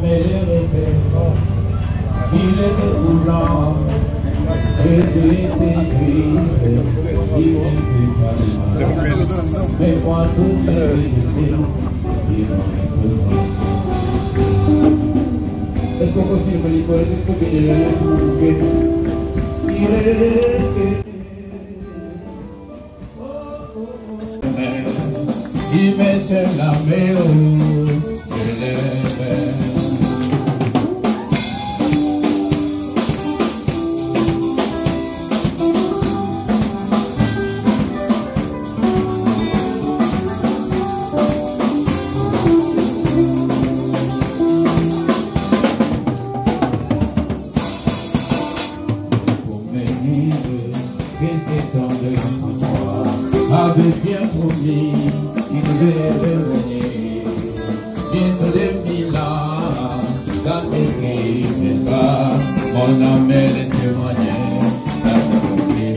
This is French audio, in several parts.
mais les repères, il était tout blanc. Jésus était juif, il n'était pas mal. Mais moi, tout ce que je sais, il m'en est pour moi. Est-ce qu'on continue à l'école? Est-ce qu'on peut dire s'il vous plaît? Il mettait la mélo, je l'aimais. Avait bien promis, il devait revenir. Bientôt 2000 ans, dans mes crimes pas, mon âme est témoignée, ça s'est compris.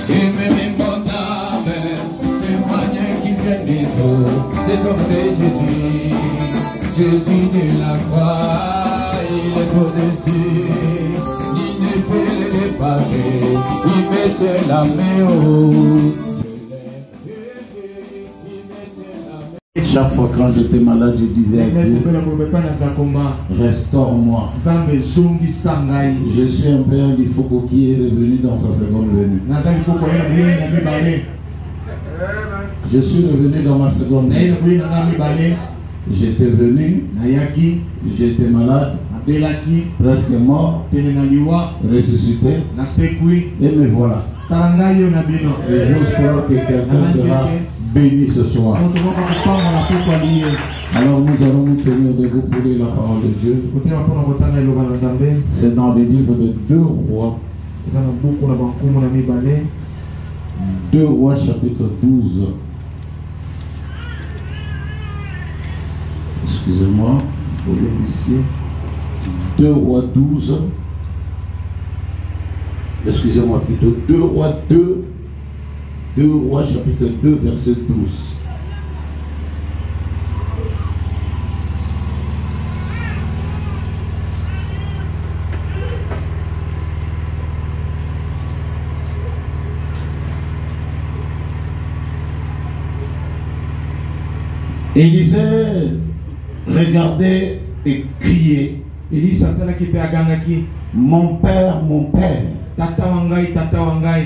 Et même mon âme témoignait qu'il vient des eaux, c'est comme de Jésus. Jésus de la croix, il est au-dessus, il ne peut le dépasser, il mettait la main haut. Chaque fois quand j'étais malade, je disais à Dieu, restaure-moi. Je suis un père du Foko qui est revenu dans sa seconde venue. Je suis revenu dans ma seconde venue. J'étais venu, j'étais malade, presque mort, ressuscité, et me voilà. Et j'espère que quelqu'un sera béni ce soir. Alors nous allons nous tenir debout pour lire la parole de Dieu. C'est dans le livre de 2 Rois. 2 Rois chapitre 12. Excusez-moi, pour l'officier. 2 Rois 12. Excusez-moi, plutôt 2 Rois 2. 2 Rois chapitre 2 verset 12. Et il disait, regardez et criez. Mon père,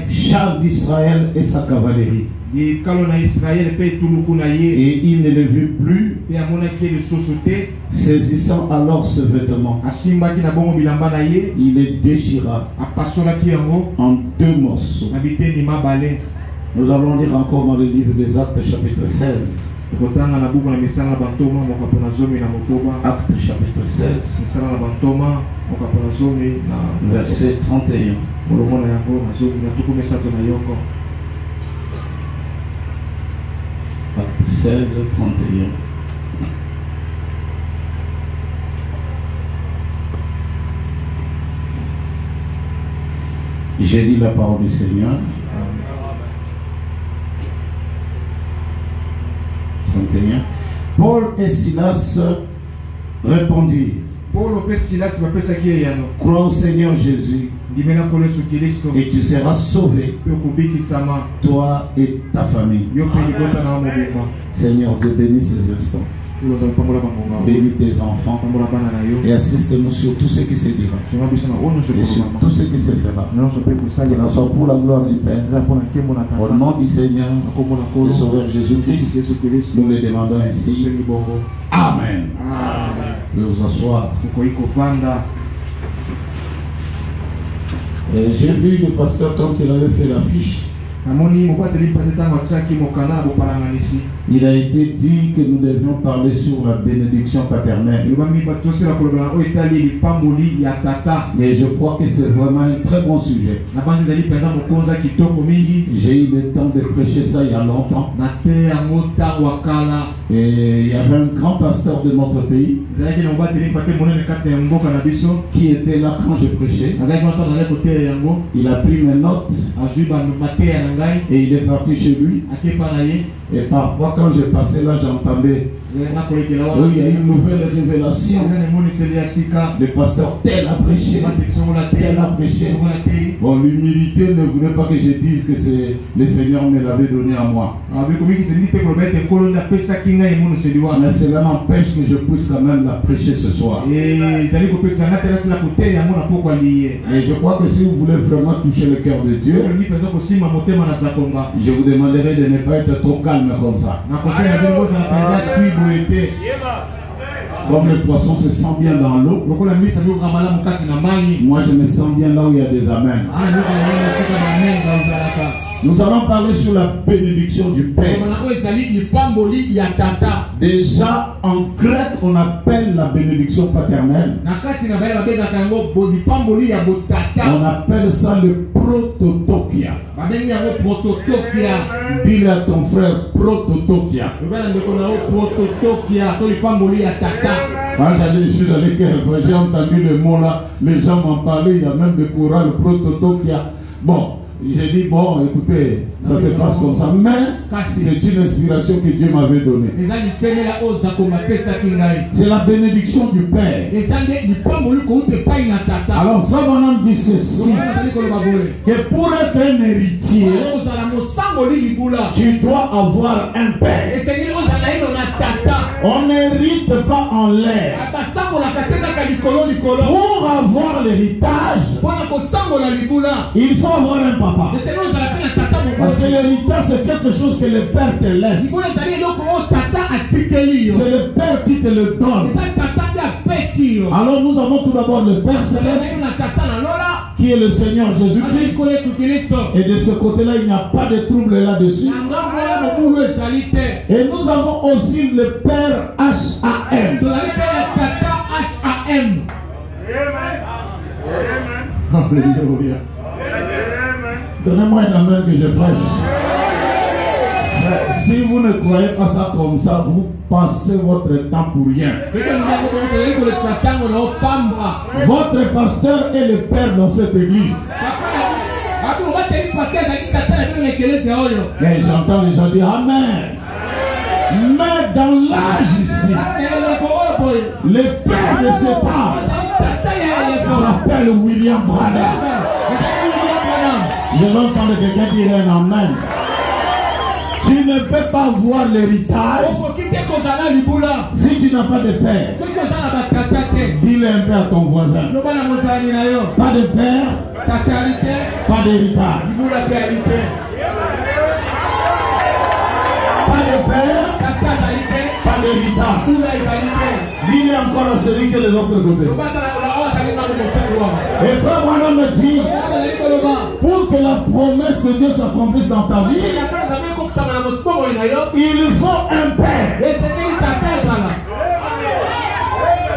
char d'Israël et sa cavalerie. Et il ne le vit plus, saisissant alors ce vêtement. Il le déchira en 2 morceaux. Nous allons lire encore dans le livre des Actes chapitre 16. Actes chapitre 16, verset 31. Actes 16, 31. J'ai lu la parole du Seigneur. 31. Paul et Silas répondirent, crois au Seigneur Jésus et tu seras sauvé, toi et ta famille. Seigneur Dieu, bénis ces instants. Bénis tes enfants et assiste-nous sur tout ce qui se dira et sur tout ce qui se fera. Que soit pour la gloire du Père, au nom du Seigneur et Sauveur Jésus-Christ, nous le demandons ainsi. Amen. Nous vous asseoir. J'ai vu le pasteur quand il avait fait l'affiche. Il a été dit que nous devions parler sur la bénédiction paternelle. Et je crois que c'est vraiment un très bon sujet. J'ai eu le temps de prêcher ça il y a longtemps. Et il y avait un grand pasteur de notre pays qui était là quand je prêchais. Il a pris mes notes et il est parti chez lui. Et parfois, quand j'ai passé là, j'entendais, oui, il y a une nouvelle révélation. Le pasteur tel a prêché, tel a prêché. Bon, l'humilité ne voulait pas que je dise que c'est le Seigneur me l'avait donné à moi. Mais cela n'empêche que je puisse quand même la prêcher ce soir. Et je crois que si vous voulez vraiment toucher le cœur de Dieu, je vous demanderai de ne pas être trop calme comme ça. Comme le poisson se sent bien dans l'eau, moi je me sens bien là où il y a des amens. Nous allons parler sur la bénédiction du Père. Déjà en grec on appelle la bénédiction paternelle. On appelle ça le prototokia. Dis-le à ton frère, prototokia. Quand je suis dans lesquels j'ai entendu le mot là, les gens m'en parlaient, il y a même des chorales prototokia. Bon. J'ai dit, bon, écoutez, ça se passe comme ça. Mais c'est une inspiration que Dieu m'avait donnée. C'est la bénédiction du Père. Alors, ça maintenant dit ceci, que pour être un héritier, tu dois avoir un Père. On n'hérite pas en l'air. Pour avoir l'héritage, il faut avoir un papa. Parce que l'héritage c'est quelque chose que le Père te laisse. C'est le Père qui te le donne. Alors nous avons tout d'abord le Père Céleste qui est le Seigneur Jésus-Christ. Et de ce côté-là il n'y a pas de trouble là-dessus. Et nous avons aussi le Père H.A.M. Alléluia. Donnez-moi une amen que je prêche. Si vous ne croyez pas ça comme ça, vous passez votre temps pour rien. Votre pasteur est le Père dans cette église. Et j'entends les gens dire Amen. Mais dans l'âge ici, le Père de cet âge s'appelle William Branham. Je vais entendre quelqu'un dire un amen. Tu ne peux pas voir l'héritage si tu n'as pas de père. Dis-le un peu à ton voisin. Pas de père, pas d'héritage. Pas de père, pas d'héritage. Dis-le encore à celui qui est de l'autre côté. Et frère Branham me dit, pour que la promesse de Dieu s'accomplisse dans ta vie, il faut un père.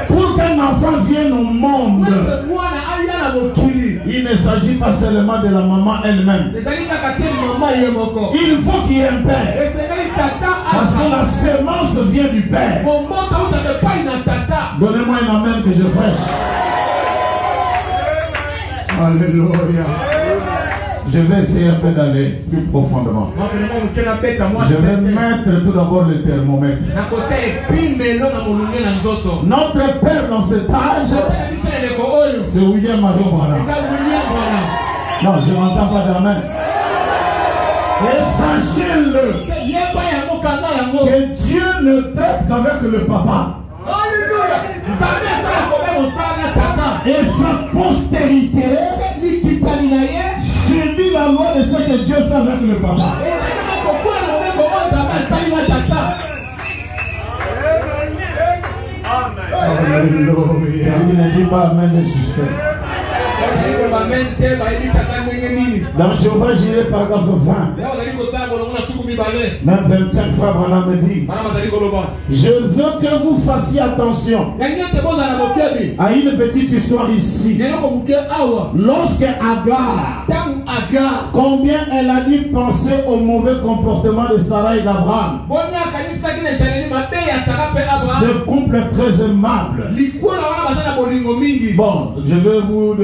Pour qu'un enfant vienne au monde, il ne s'agit pas seulement de la maman elle-même. Il faut qu'il y ait un père. Parce que la semence vient du Père. Donnez-moi un amen que je prêche. Alléluia. Je vais essayer un peu d'aller plus profondément. Je vais mettre tout d'abord le thermomètre. Notre Père dans cet âge, c'est William Mario Branham. Non, je n'entends pas d'amen. Et sachez-le que Dieu ne traite qu'avec le papa. Et sa postérité subit la loi de ce que Dieu fait avec le papa. Alléluia. Il ne dit pas amen de système. Dans Jéhovah Jireh, paragraphe 20, même 25 fois, Branham me dit, je veux que vous fassiez attention à une petite histoire ici. Lorsque Agar, combien elle a dû penser au mauvais comportement de Sarah et d'Abraham. Ce couple est très aimable. Bon, je vais vous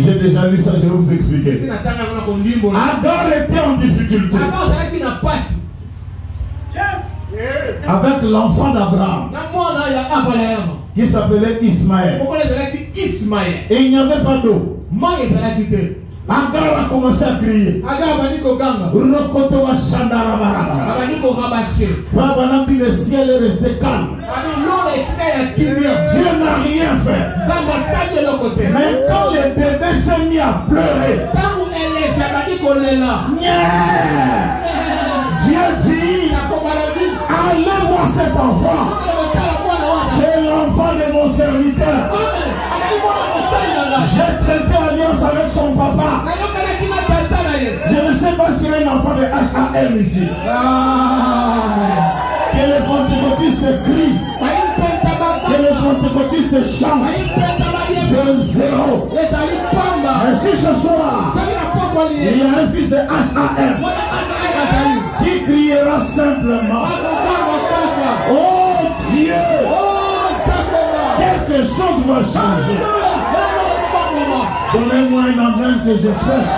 J'ai déjà lu ça, je vais vous expliquer. Agar était en difficulté. Avec l'enfant d'Abraham qui s'appelait Ismaël. Et il n'y avait pas d'eau. Agar a commencé à crier. Le ciel est resté calme. Dieu n'a rien fait. Mais quand le bébé s'est mis à pleurer, Dieu dit, allez voir cet enfant. C'est l'enfant de mon serviteur. J'ai traité alliance avec son papa. Je ne sais pas s'il y a un enfant de HAM ici. Que les pentecôtistes crient. Que les pentecôtistes chantent. C'est zéro. Mais si ce soir, il y a un fils de HAM qui criera simplement, oh Dieu, quelque chose va changer. Donnez-moi un amen que je prêche.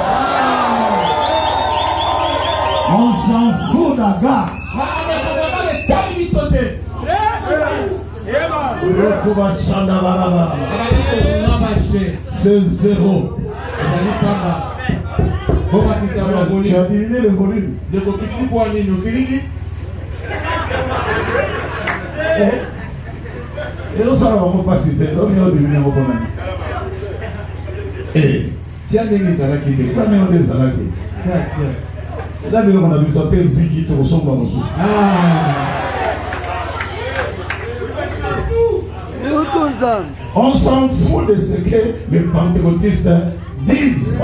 On s'en fout d'Agar. C'est zéro. Tu as diminué le volume. Et nous allons pas citer. Donc il y a diminué mon problème. Eh, tiens, les gens qui disent pas mais on les a là. Là, on a besoin de ziki qui ressemble à nos sous. On s'en fout de ce que les pentecôtistes disent.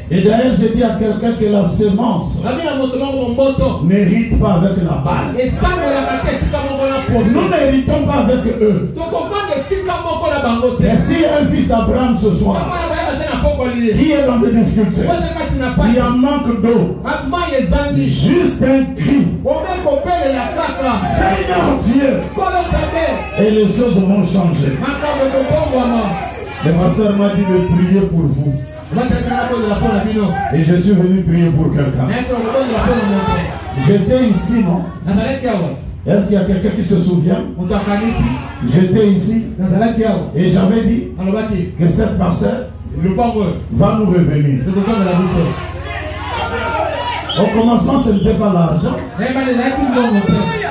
Et d'ailleurs, je dis à quelqu'un que la semence n'hérite pas avec la balle. Nous n'héritons pas avec eux. Et s'il y a un fils d'Abraham ce soir qui est dans des difficultés, il y a un manque d'eau, juste un cri, Seigneur Dieu, et les choses vont changer. Le pasteur m'a dit de prier pour vous. Et je suis venu prier pour quelqu'un. J'étais ici, non? Est-ce qu'il y a quelqu'un qui se souvient? J'étais ici et j'avais dit que cette parcelle va nous revenir. Au commencement, ce n'était pas l'argent.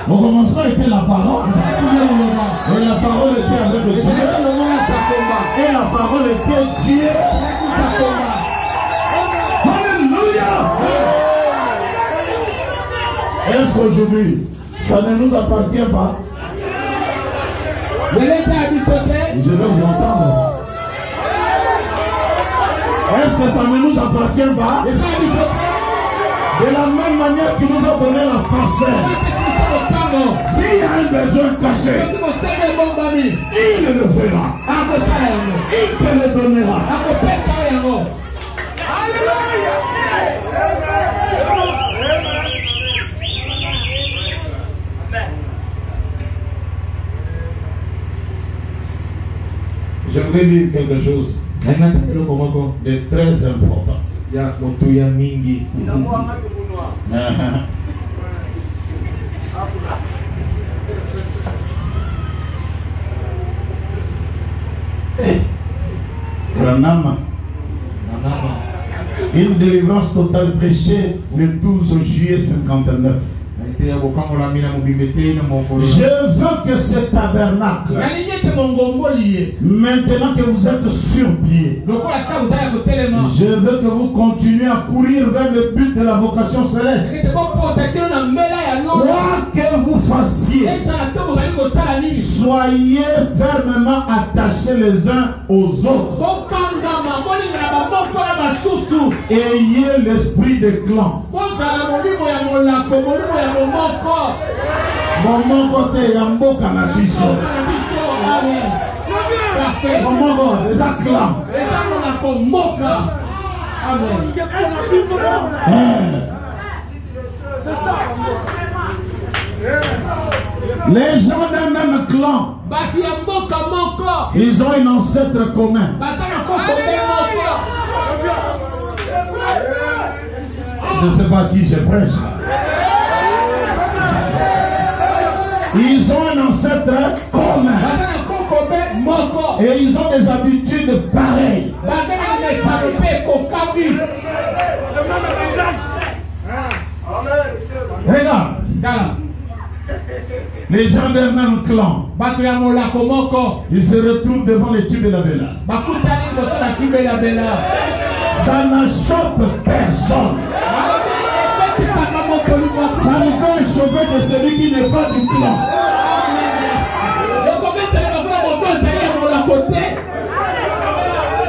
Au commencement était la parole. Et la parole était avec Dieu. Et la parole était Dieu. Alléluia. Est-ce qu'aujourd'hui, ça ne nous appartient pas? Je vais vous entendre. Est-ce que ça ne nous appartient pas? De la même manière qu'il nous a donné la parcelle. S'il y a un besoin caché, il le fera. Il te le donnera. J'aimerais dire quelque chose de très important. Une délivrance totale prêchée le 12 juillet 59. Je veux que ce tabernacle, maintenant que vous êtes sur pied, je veux que vous continuez à courir vers le but de la vocation céleste. Quoi que vous fassiez, soyez fermement attachés les uns aux autres. Ayez l'esprit de clan. Mon côté Yamboka na biso. Mon côté des acclams. Les gens d'un même clan clan. Ils ont un ancêtre commun. Je ne sais pas qui je prêche. Ils ont un ancêtre commun. Et ils ont des habitudes pareilles. Regarde. Les gens d'un même clan, ils se retrouvent devant les Tibélabéla. Ça ne choque personne. Ça ne peut choquer que celui qui n'est pas du clan.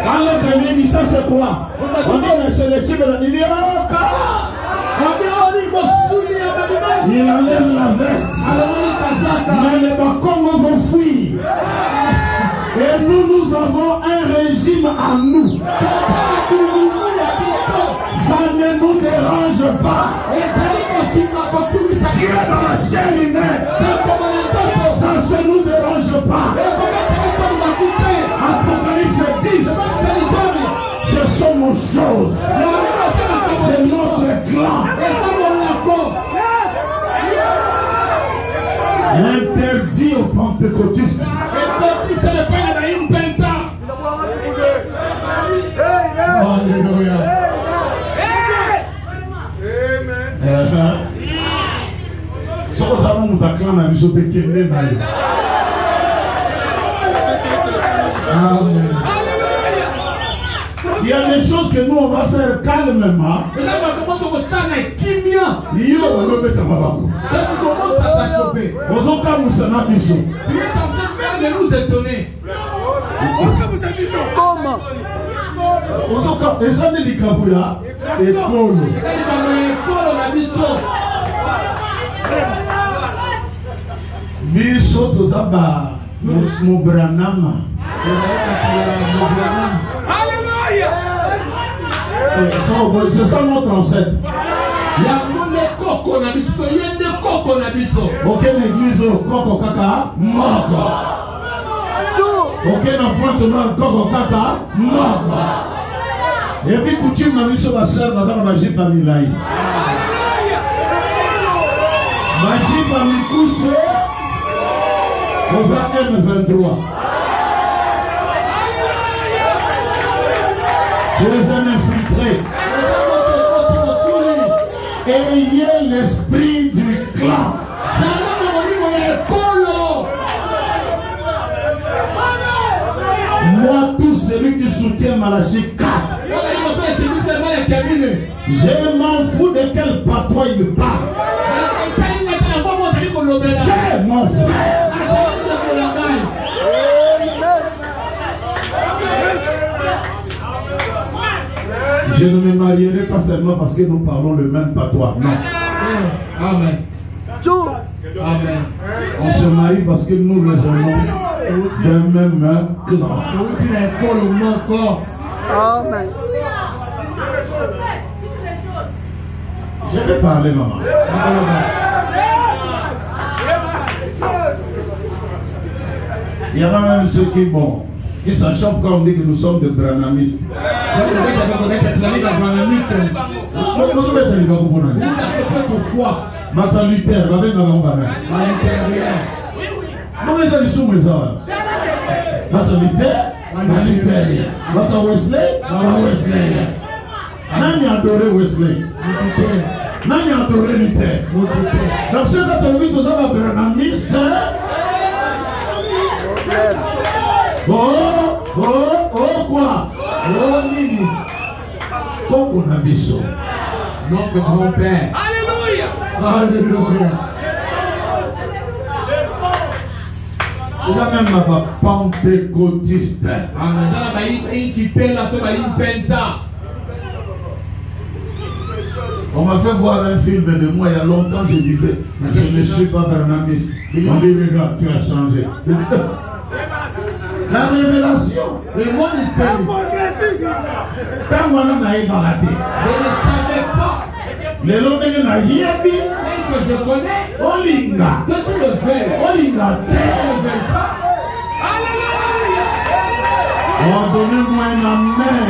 Quand l'autre vient, ça c'est quoi? On dit c'est le Tibélabéla. Il dit il enlève la veste. Mais les Bakongo vont fuir. Et nous avons un régime à nous. Ça ne nous dérange pas. Si est dans la chair humaine, ça ne nous dérange pas. Apocalypse 10, ce sont nos choses. C'est notre clan. L'interdit aux pentecôtistes. Alléluia. Il y a des choses que nous on va faire calmement. Comment? Biso tozaba mubranama. C'est ça notre ancêtre. Aucune église au Koko Kaka mort. Aucun point de mal Koko Kaka mort. Et puis coutume na biso ba sœur bazana baji pa milai. Baji pa mikuse. Vous avez M23. Je les ai infiltrés. Ayez l'esprit du clan. Moi, tout celui qui soutient Malachie 4, je m'en fous de quel patois il parle. C'est mon frère. Je ne me marierai pas seulement parce que nous parlons le même patois. Non. Amen. Amen. On se marie parce que nous revenons d'un même clan. Amen. Je vais parler, maman. Il y a même ceux qui, bon, qui s'achoppent quand on dit que nous sommes des branamistes. Pourquoi? Mata Luther, va venir dans Mata Luther, Mata Wesley, Wesley. Nani adoré Wesley? Nani adoré Luther? Donc ceux qui ont vu que nous sommes branamistes. Quoi? Nini? Koko na biso. Notre grand-père. Alléluia. Alléluia. Il a même ma pentecôtiste. On m'a fait voir un film de moi il y a longtemps, je disais, je ne suis pas branamiste. On dit, regarde, tu as changé. La révélation. Le monde est sérieux. Quand on a baraté. Je ne savais pas. Les lots que na yebi. Que je connais. Olinga. Que tu le fais. Olinga. Tu ne le fais pas. Oh, donnez-moi un amen.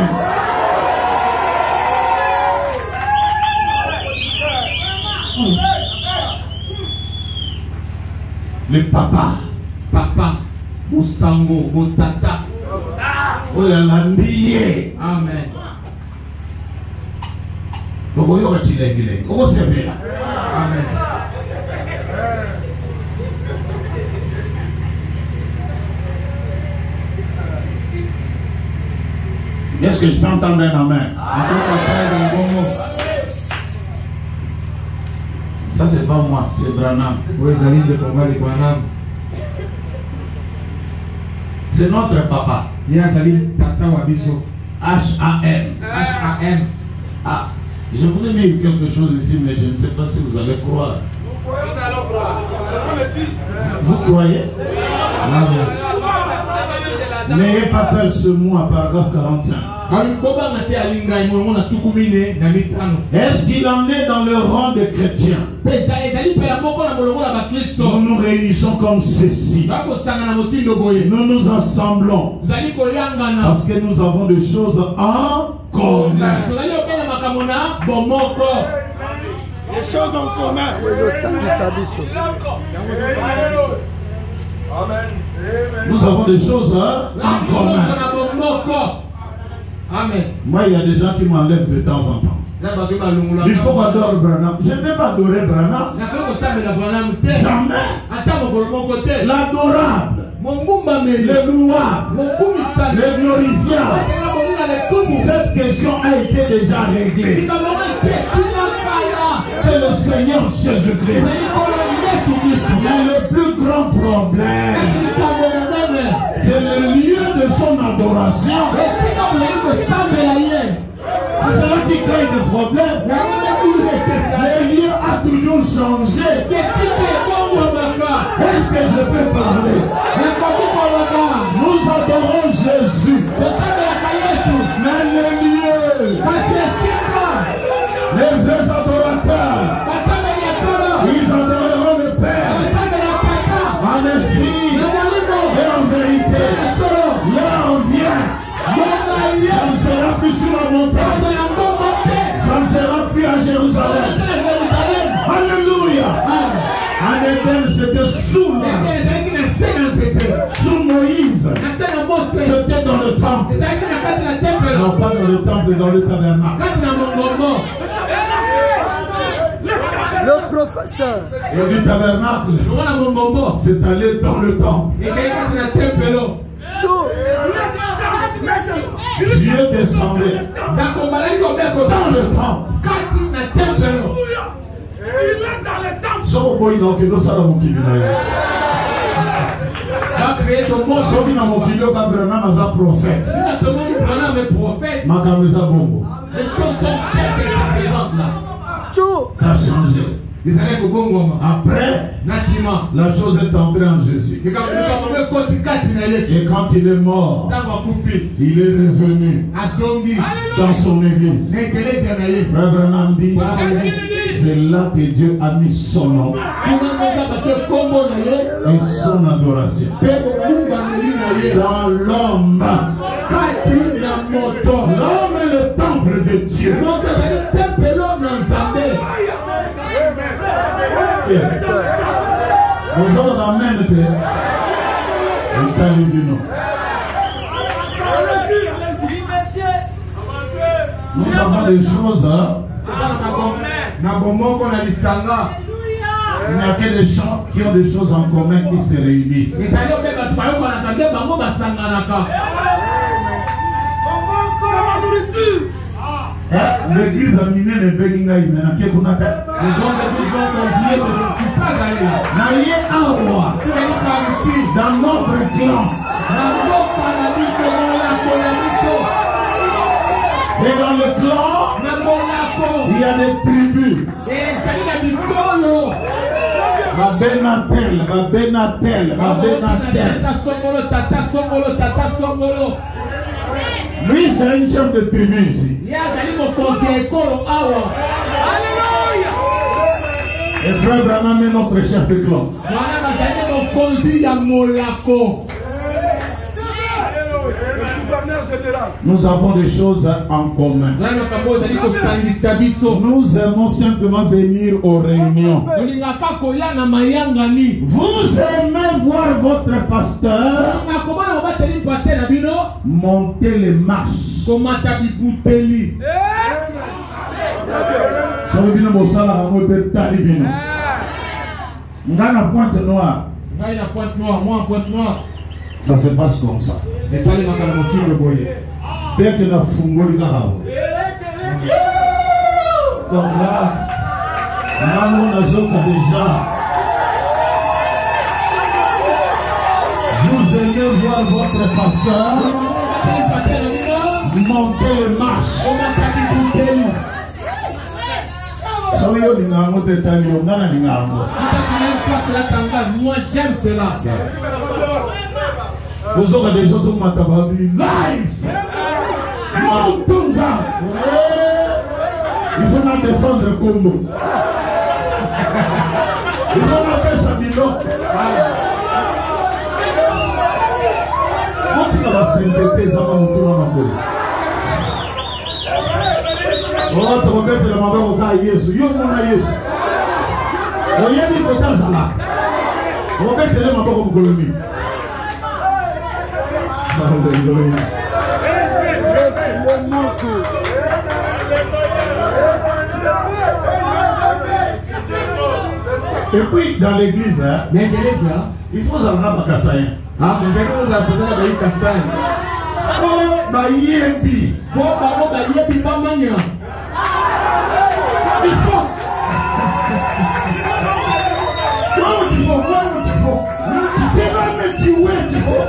Le papa. Papa. Boussango. Boutata. Oh, il y a l'andier. Amen. Donc, il y aura Chilengile. Oh, c'est bien. Amen. Est-ce que je peux entendre un amen? Ça, c'est pas moi, c'est Branham. C'est notre papa. H-A-M. H-A-M. Ah, je vous ai mis quelque chose ici, mais je ne sais pas si vous allez croire. Nous allons croire. Vous croyez? N'ayez pas peur ce mot à paragraphe 45. Est-ce qu'il en est dans le rang des chrétiens? Nous nous réunissons comme ceci. Nous nous assemblons parce que nous avons des choses en commun. Les choses en commun. Nous avons des choses en commun. Amen. Moi, il y a des gens qui m'enlèvent de temps en temps. Il faut qu'on adore Branham. Je ne vais pas adorer Branham. Jamais. L'adorable, le louable, le glorifiable. Cette question a été déjà réglée. C'est le Seigneur Jésus-Christ. Mais le plus grand problème, c'est le lieu de son adoration. C'est cela qui crée des problèmes. Le lieu a toujours changé. Est-ce que je peux parler? Nous adorons Jésus. Mais le lieu, les vrais adorateurs, ils adoreront le Père en esprit et en vérité. Là on vient. Ça ne sera plus sur la montagne. Ça ne sera plus à Jérusalem. Alléluia. En Éden, c'était sous Moïse. C'était dans le temple. Non, pas dans le temple, dans le tabernacle. Le professeur. Et du tabernacle, c'est allé dans le temple. Dieu descendait dans le temple. Il est dans le temple. Prophète. Ça a changé. Après, la chose est entrée en Jésus. Et quand il est mort, il est revenu dans son église. Frère Branham dit, c'est là que Dieu a mis son nom et son adoration dans l'homme. L'homme est le temple de Dieu. Nous allons amener nous avons des choses. Il n'y a que des gens qui ont des choses en commun qui se réunissent. L'église a miné les béguinga imena qui est qu'on appelle. Les gens de l'église vont confier que je ne suis pas allé là. Naïe Awa, dans notre clan. Et dans le clan, il y a des tribus. Ma Benatel. Lui, c'est une chef de tribu ici. Et frère Branham est notre chef de clan. Nous avons des choses en commun. Nous aimons simplement venir aux réunions. Vous aimez voir votre pasteur monter les marches. Pointe noire. Moi pointe noire. Ça se passe comme ça. Bien que la fumble donc là, on a déjà. Vous aimez voir votre pasteur monter les marches. Moi j'aime cela. Vous aurez des gens sur ma table live. Il faut la défendre le combo. Il faut la faire sa bilo. Moi, tu vas s'inquiéter, ça va nous tourner en peu. On va te remettre la main au gars Yesu. Yo, mon Yesu. On y a mis le temps là. On va mettre la main au Colombie. Et puis dans l'église, il faut s'en rendre à Kassaïen. Ah, vous avez besoin de Kassaïen. Oh, Bayebi. Il faut. Tu vas me tuer, tu vois.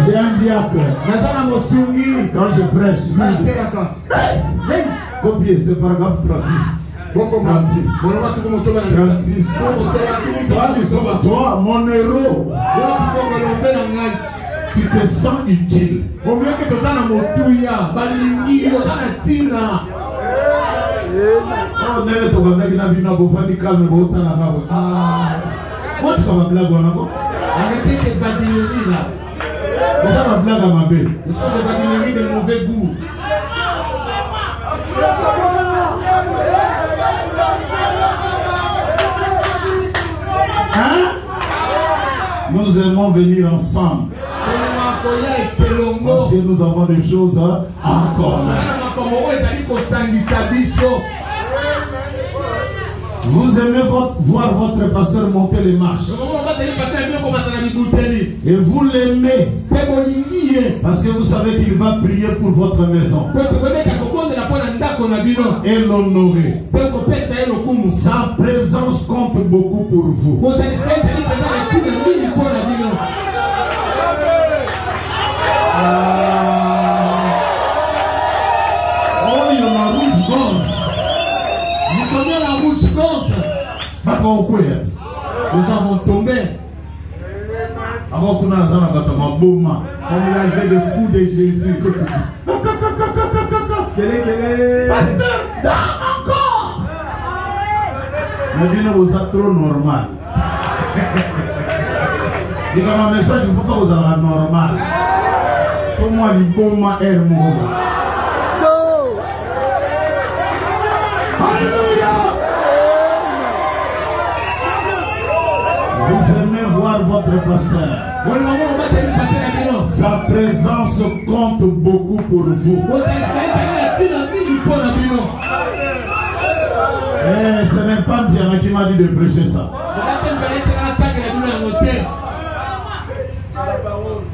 J'ai un diacre. Quand je prêche, combien? C'est paragraphe 36. 36. Toi, mon héros, tu te sens utile. Combien que tu as dans mon touya, balingi, tina. Oh, n'est-ce pas que tu as vu na bofani calme bota na babo. Ah, moi tu vas blague on a quoi? Arrêtez cette badinerie là. On va blague à ma belle. C'est une badinerie de mauvais goût. Hein? Nous aimons venir ensemble. Parce que nous avons des choses en commun. Vous aimez voir votre pasteur monter les marches. Et vous l'aimez. Parce que vous savez qu'il va prier pour votre maison. Et l'honorer. Sa présence compte beaucoup pour vous. Oh, il y a la rouge gorge. Vous connaissez la rouge gorge? Nous avons tombé. Avant qu'on a un bouma. On a fait le fou de Jésus. Pasteur, dame encore. Mais bien, vous êtes trop normal. Il y a un message, il ne faut pas vous avoir normal. Pour moi, il faut moi air mort. Alléluia. Vous aimez voir votre pasteur. Sa présence compte beaucoup pour vous. Et ce n'est pas Diana qui m'a dit de prêcher ça.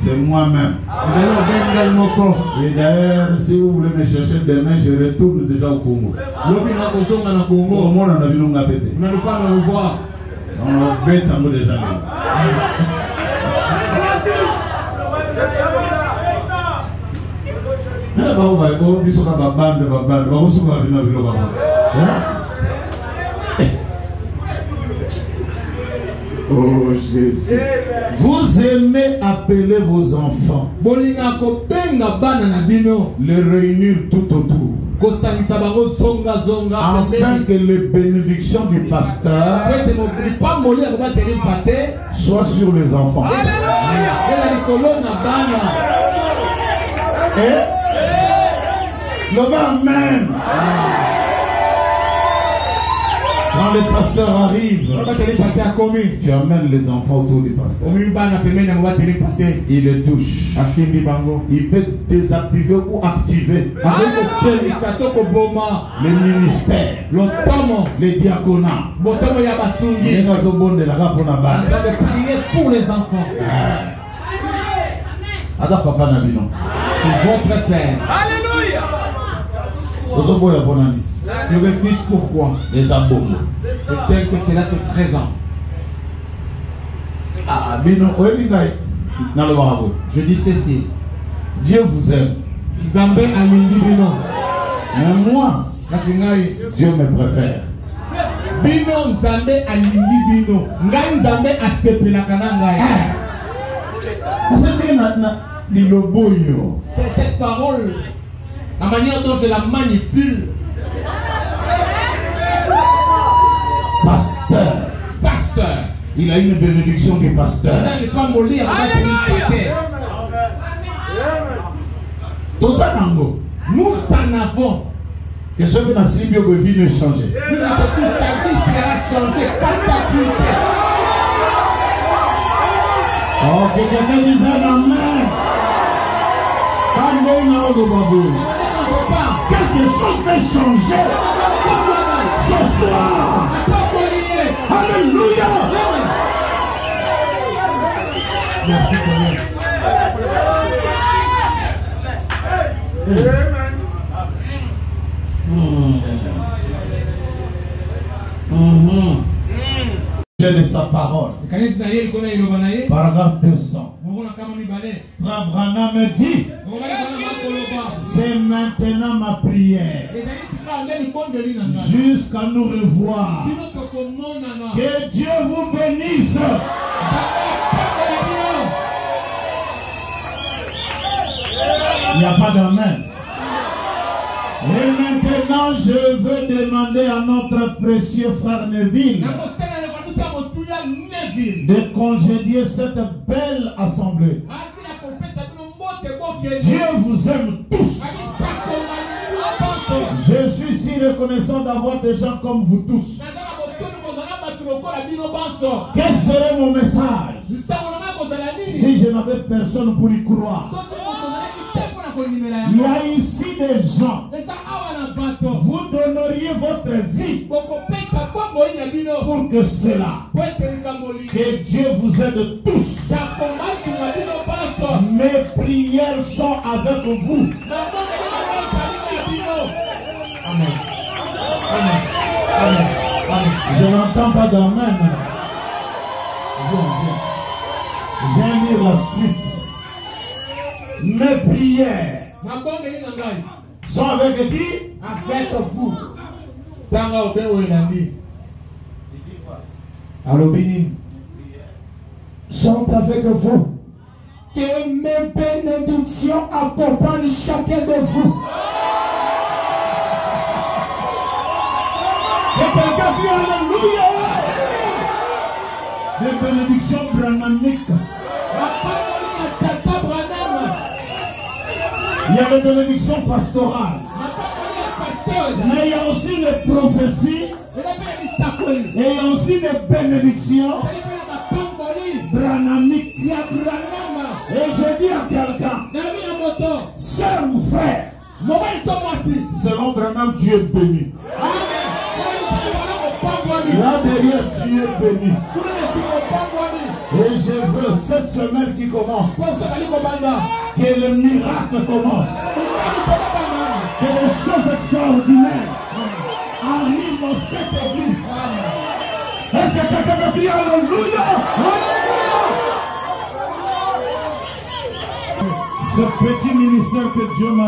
C'est moi-même. Et d'ailleurs, si vous voulez me chercher demain, je retourne déjà au Congo. Au monde, on a vu nous péter. On a bête à nous déjà. Oh Jésus. Vous aimez appeler vos enfants, les réunir tout autour, afin que les bénédictions du pasteur soient sur les enfants. Et le Amen. Quand les pasteurs arrivent, tu amènes les enfants autour du pasteur. Il les touche. Il peut désactiver ou activer les ministères, les diaconats. Pour les enfants. Ada papa Nabino. C'est votre père. Alléluia. Je réfléchis pourquoi. Les abommes. C'est tel que cela se présente. Ah, Bino, je dis ceci. Dieu vous aime. Nzambe alingi bino. Mais moi, Dieu me préfère. Bino Nzambe alingi bino. Ngai Nzambe asepelaka na ngai. C'est cette parole, la manière dont je la manipule. Pasteur. Il a une bénédiction du pasteur. Nous en avons. Que ce que la Sibio de vie ne change. Ta vie sera changée. Oh, que quelqu'un dise amen. Quelque chose peut changer ce soir. Alléluia. Merci Seigneur. De sa parole. Paragraphe 200. Frère Branham me dit, c'est maintenant ma prière jusqu'à nous revoir. Que Dieu vous bénisse. Il n'y a pas d'amen. Et maintenant, je veux demander à notre précieux frère Neville de congédier cette belle assemblée. Dieu vous aime tous. Je suis si reconnaissant d'avoir des gens comme vous tous. Quel serait mon message si je n'avais personne pour y croire? Il y a ici des gens. Vous donneriez votre vie pour que cela. Que Dieu vous aide tous. Mes prières sont avec vous. Amen. Amen. Amen. Amen. Je n'entends pas d'amen. Viens lire la suite. Mes prières sont avec qui? Avec vous. Sont avec vous. Que mes bénédictions accompagnent chacun de vous. Que quelqu'un crie Alléluia. Des bénédictions branhamiques. Il y a les bénédictions pastorales. Mais il y a aussi les prophéties. Et il y a aussi les bénédictions branhamiques. Et je dis à quelqu'un, sœur ou frère, selon Branham, tu es béni. Là derrière, tu es béni. Et je veux cette semaine qui commence, que le miracle commence, que les choses extraordinaires arrivent dans cette église. Est-ce que quelqu'un peut crier Alléluia? Ce petit ministère que Dieu m'a,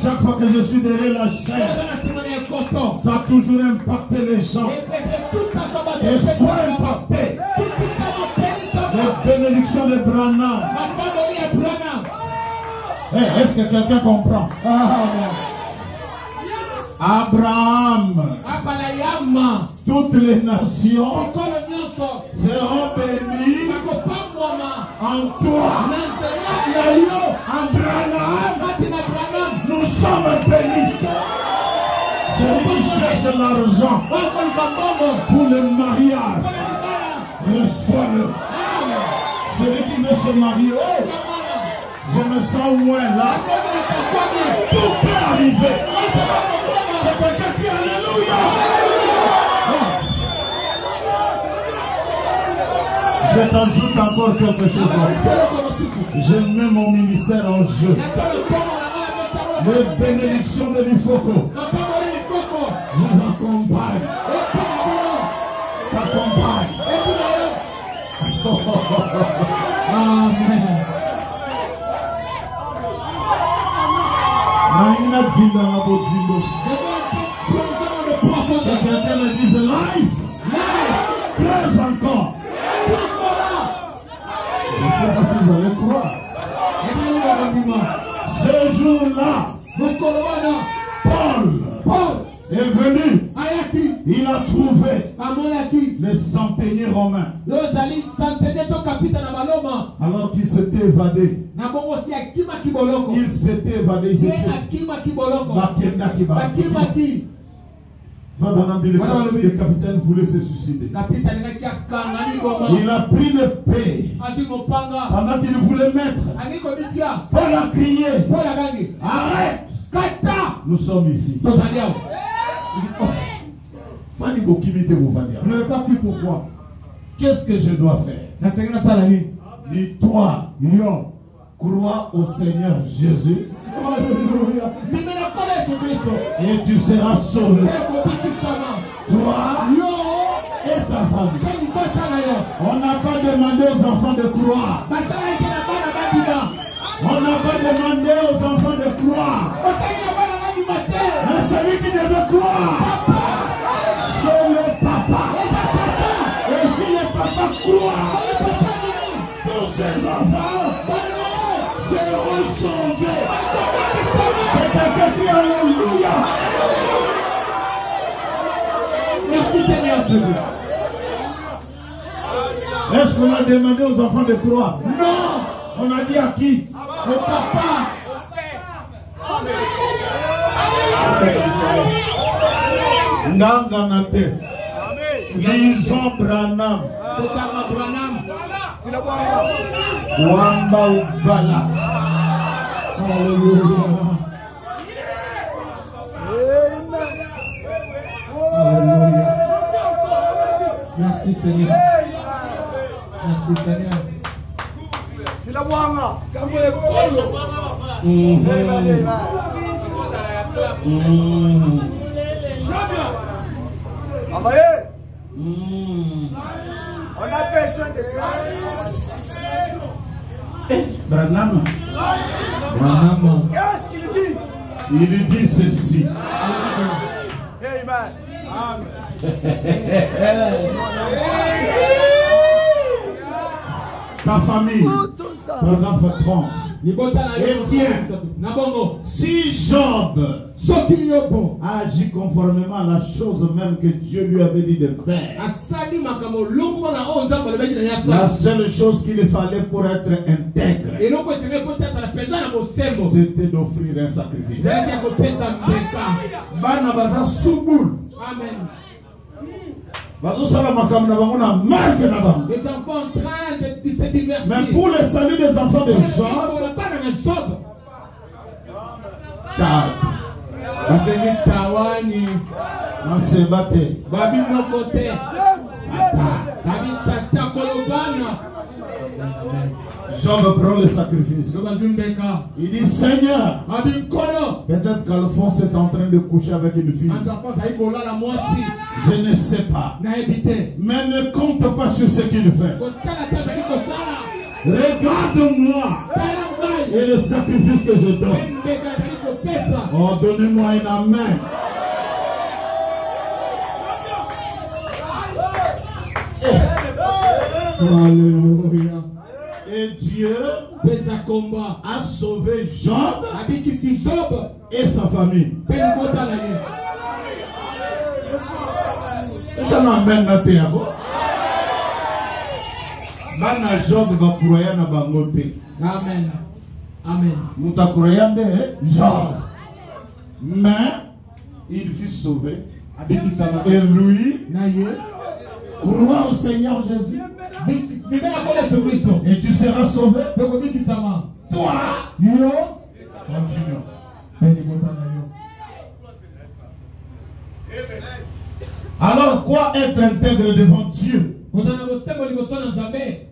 chaque fois que je suis derrière la chaîne, ça a toujours impacté les gens. Et sois impacté. Les bénédictions de Branham. Est-ce que quelqu'un comprend? Abraham, toutes les nations seront bénies en toi. Abraham, nous sommes bénis. Celui qui cherche l'argent pour le mariage, reçois-le. Celui qui veut se marier, je me sens loin là. Tout peut arriver. Quelqu'un crie alléluia. Je t'ajoute encore quelque chose. Je mets mon ministère en jeu. Les bénédictions de l'Ifoko nous accompagnent. T'accompagnent. Amen. Quelqu'un me dise life. Très encore. Je ne sais pas si vous allez croire. Ce jour-là, Paul est venu. Il a trouvé les centeniers romains. Alors qu'ils s'étaient évadés. Ils s'étaient évadés. Le capitaine voulait se suicider. Il a pris l'épée. Pendant qu'il voulait mettre, Paul a crié, arrête. Nous sommes ici. Je ne vais pas faire pourquoi. Qu'est-ce que je dois faire? Dis-toi, crois au Seigneur Jésus. Et tu seras sauvé. Toi et ta famille. On n'a pas demandé aux enfants de croire. On n'a pas demandé aux enfants de croire. Mais celui qui devait croire, c'est le papa. Et si le papa croit, tous ses enfants seront sauvés. Et quelqu'un crie alléluia. Merci Seigneur Jésus. Est-ce qu'on a demandé aux enfants de croire? Non. On a dit à qui? Au papa. Nanganate. Lisons Branham. Wamba Ubala. Alléluia. Alléluia. Merci Seigneur. Merci Seigneur. On a besoin de ça. Branham. Qu'est-ce qu'il dit? Il dit ceci. Amen. Ta famille, paragraphe 30. Eh bien, si Job a agi conformément à la chose même que Dieu lui avait dit de faire, la seule chose qu'il fallait pour être intègre, c'était d'offrir un sacrifice. Amen. Les enfants en train de se divertir. Mais pour le salut des enfants de Job, Job prend le sacrifice. Il dit Seigneur, peut-être qu'Alphonse est en train de coucher avec une fille. Je ne sais pas. Mais ne compte pas sur ce qu'il fait. Regarde-moi et le sacrifice que je donne. Oh, donnez-moi un amen. Alléluia. a sauvé Job et sa famille. Ça m'amène à Théabo. Bana Job va croire na bangote. Amen. Amen. Nous ta croyons Job. Mais il fut sauvé. Et lui croit au Seigneur Jésus. Et tu seras sauvé. Toi, continue. Alors, quoi être intègre devant Dieu?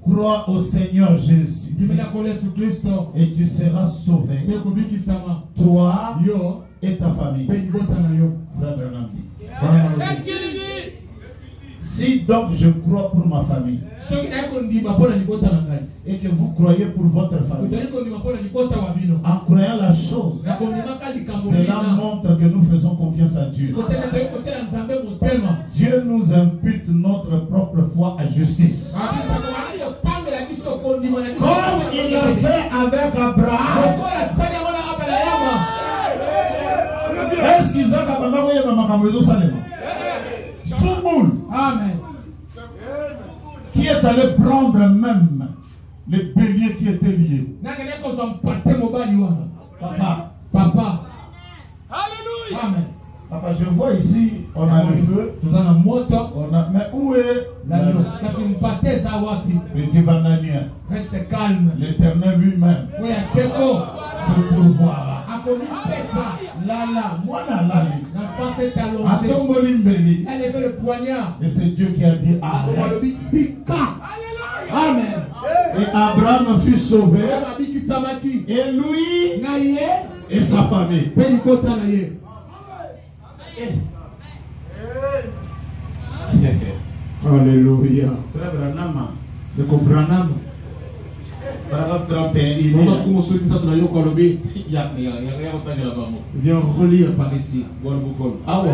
Crois au Seigneur Jésus. Et tu seras sauvé. Toi et ta famille. Frère Branham dit. Si donc je crois pour ma famille et que vous croyez pour votre famille, en croyant la chose, cela montre que nous faisons confiance à Dieu. Dieu nous impute notre propre foi à justice. Comme il l'a fait avec Abraham. Est-ce qu'Isaac a Soumoul, Amen. Qui est allé prendre même les béliers qui étaient liés. Papa. Alléluia. Amen. Papa, je vois ici, on a le feu. On a mais où est l'agneau? Reste calme. L'Éternel lui-même se pourvoira. Elle avait le poignard. Et c'est Dieu qui a dit arrête. Amen. Et Abraham fut sauvé. Et lui et sa famille. Alléluia. Frère Branham, de Branham. Paragraphe 31, il viens relire par ici. Ah ouais,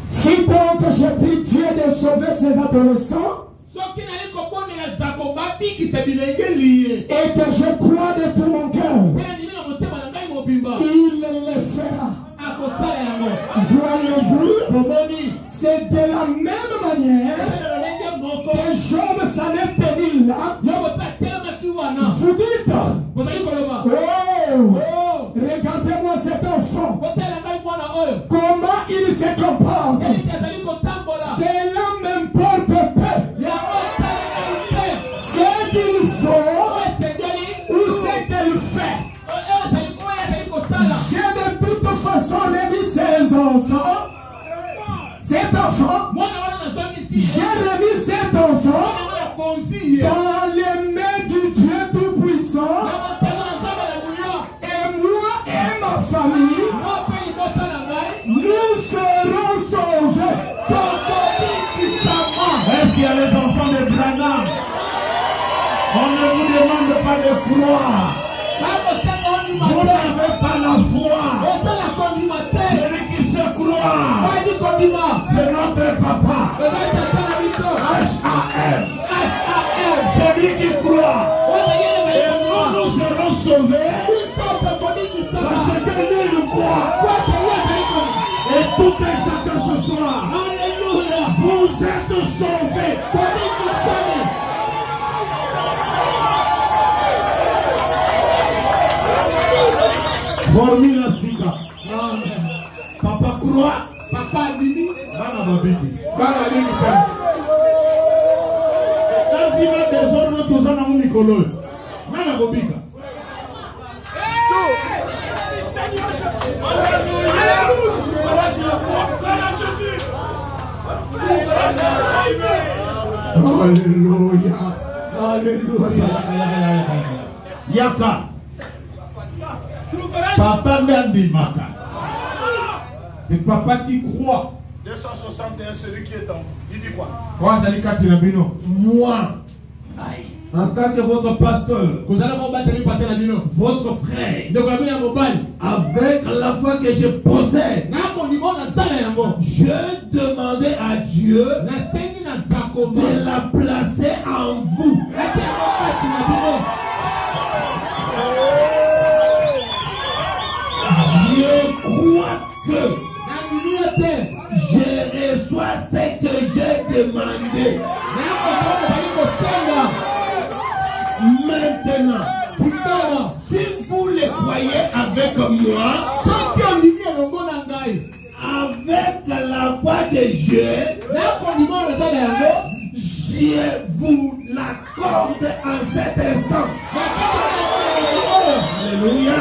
si donc je prie Dieu de sauver ses adolescents et que je crois de tout mon cœur, il le fera. Voyez-vous, c'est de la même manière que Job s'en est tenu là. Vous dites, oh, regardez-moi cet enfant. Comment il se comporte. Cela m'importe peu. Ce qu'il faut ou ce qu'elle fait. J'ai de toute façon remis ces enfants. Cet enfant, j'ai remis cet enfant dans les mains du Dieu Tout-Puissant. Et moi et ma famille, nous serons sauvés. Est-ce qu'il y a les enfants de Branham? On ne vous demande pas de croire. Vous n'avez pas la foi. Celui qui se croit, c'est notre papa. H.A.M. Celui qui croit. Et nous serons sauvés. Parce que lui nous croit. Et tout et chacun ce soir, vous êtes sauvés. Formule la Sika. Papa croit. Papa Dini. Bana babidi. Bana Dini. Ça dit là des ordres tous en amour Nicolas. Bana babika. Alléluia. Alléluia. Yaka. Papa Nandi Maka. C'est papa qui croit. 261, celui qui est en vous. Il dit quoi? Moi, en tant que votre pasteur, votre frère, avec la foi que je possède, je demandais à Dieu de croyez avec moi, avec la voix de Dieu, je vous l'accorde en cet instant. Alléluia.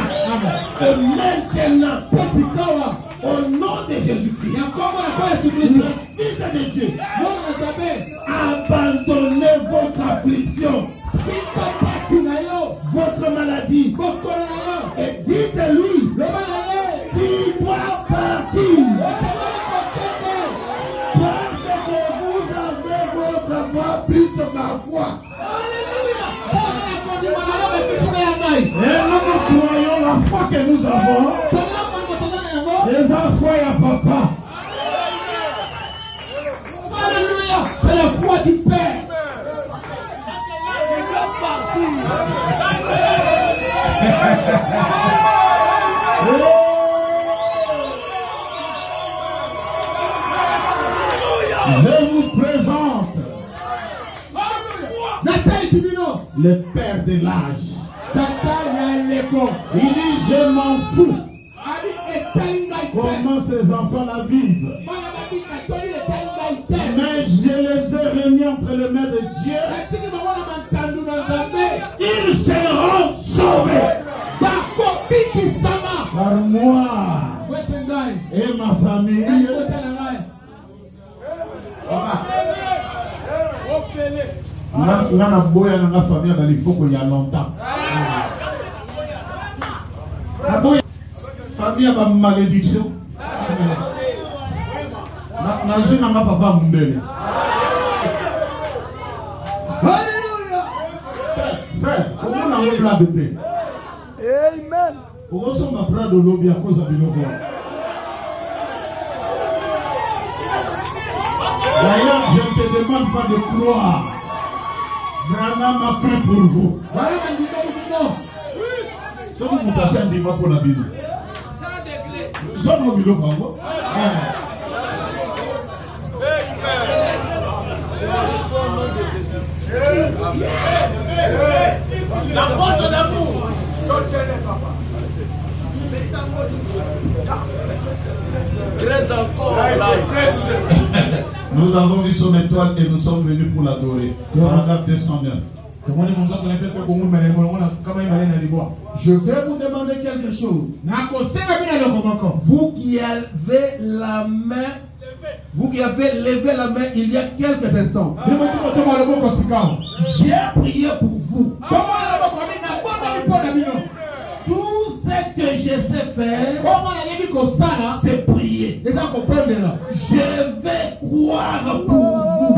Et maintenant, au nom de Jésus-Christ, le Fils de Dieu, abandonnez votre affliction, votre maladie, et dites-lui, tu dois partir. Parce que vous avez votre foi plus que ma foi. Et nous croyons la foi que nous avons. Les enfants et papa. Alléluia. C'est la foi du Père. Je vous présente le père de l'âge. Il dit je m'en fous comment ces enfants la vivent, mais je les ai remis entre les mains de Dieu. Ils seront sauvés par moi et ma famille. Nana boya na famille dans il faut qu'il y a longtemps. La boya famille a malédiction. Na zina ma papa mbele. Alléluia. Frère, comment on a la bébé? Amen. Pourquoi on m'a pris de l'eau bien à cause de l'eau? D'ailleurs, je ne te demande pas de croire. Vraiment, ma cru pour vous. Si vous vous passez un débat pour la Bible, ils ont mobile au Congo. La porte d'amour. Nous avons vu son étoile et nous sommes venus pour l'adorer. Paragraphe 209. Je vais vous demander quelque chose. Vous qui avez la main, vous qui avez levé la main il y a quelques instants, j'ai prié pour vous. Tout ce que je sais faire, c'est prier. Je vais croire pour vous.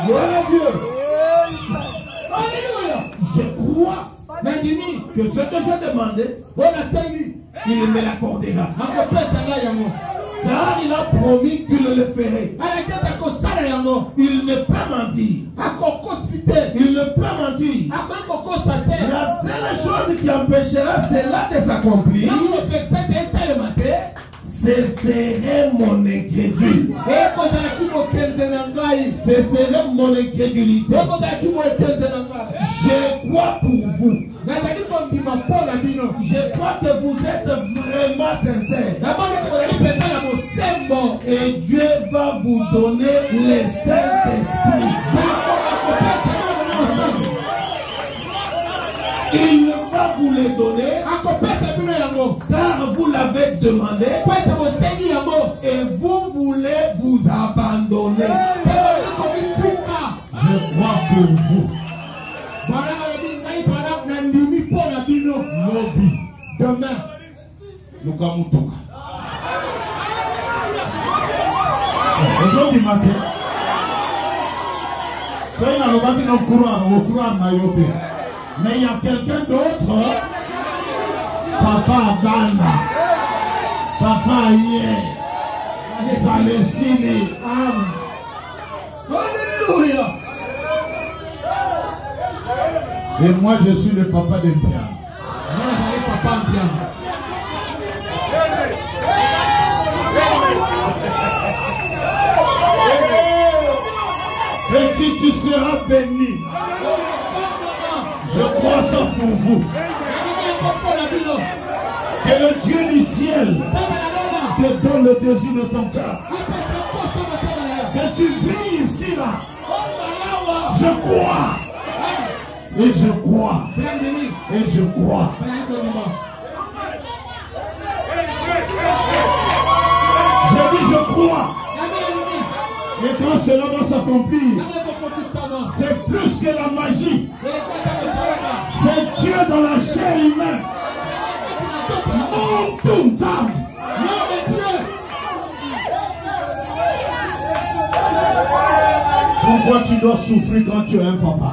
Gloire à Dieu. Alléluia. Je crois que ce que j'ai demandé, il me l'accordera. Car il a promis qu'il le ferait. Il ne peut mentir. Il ne peut mentir. La seule chose qui empêchera cela de s'accomplir, ce serait mon incrédulité. Ce serait mon incrédulité. Je crois pour vous. Je crois que vous êtes vraiment sincère. Et Dieu va vous donner le Saint-Esprit. Il va vous les donner. Car vous l'avez demandé. Et vous voulez vous abandonner. Je crois pour vous. Demain, nous sommes aujourd'hui matin. Mais il y a quelqu'un d'autre. Papa Ghana. Papa Yé. Palestine. Alléluia. Et moi je suis le papa de Pierre. Papa Pierre. Betty, tu seras béni. Je crois ça pour vous. Que le Dieu du ciel te donne le désir de ton cœur. Que tu brilles ici là. Je crois. Et je crois. Et je crois. J'ai dit je crois. Et quand cela va s'accomplir, c'est plus que la magie. C'est Dieu dans la chair humaine. Mon tout âme. Pourquoi tu dois souffrir quand tu es un papa?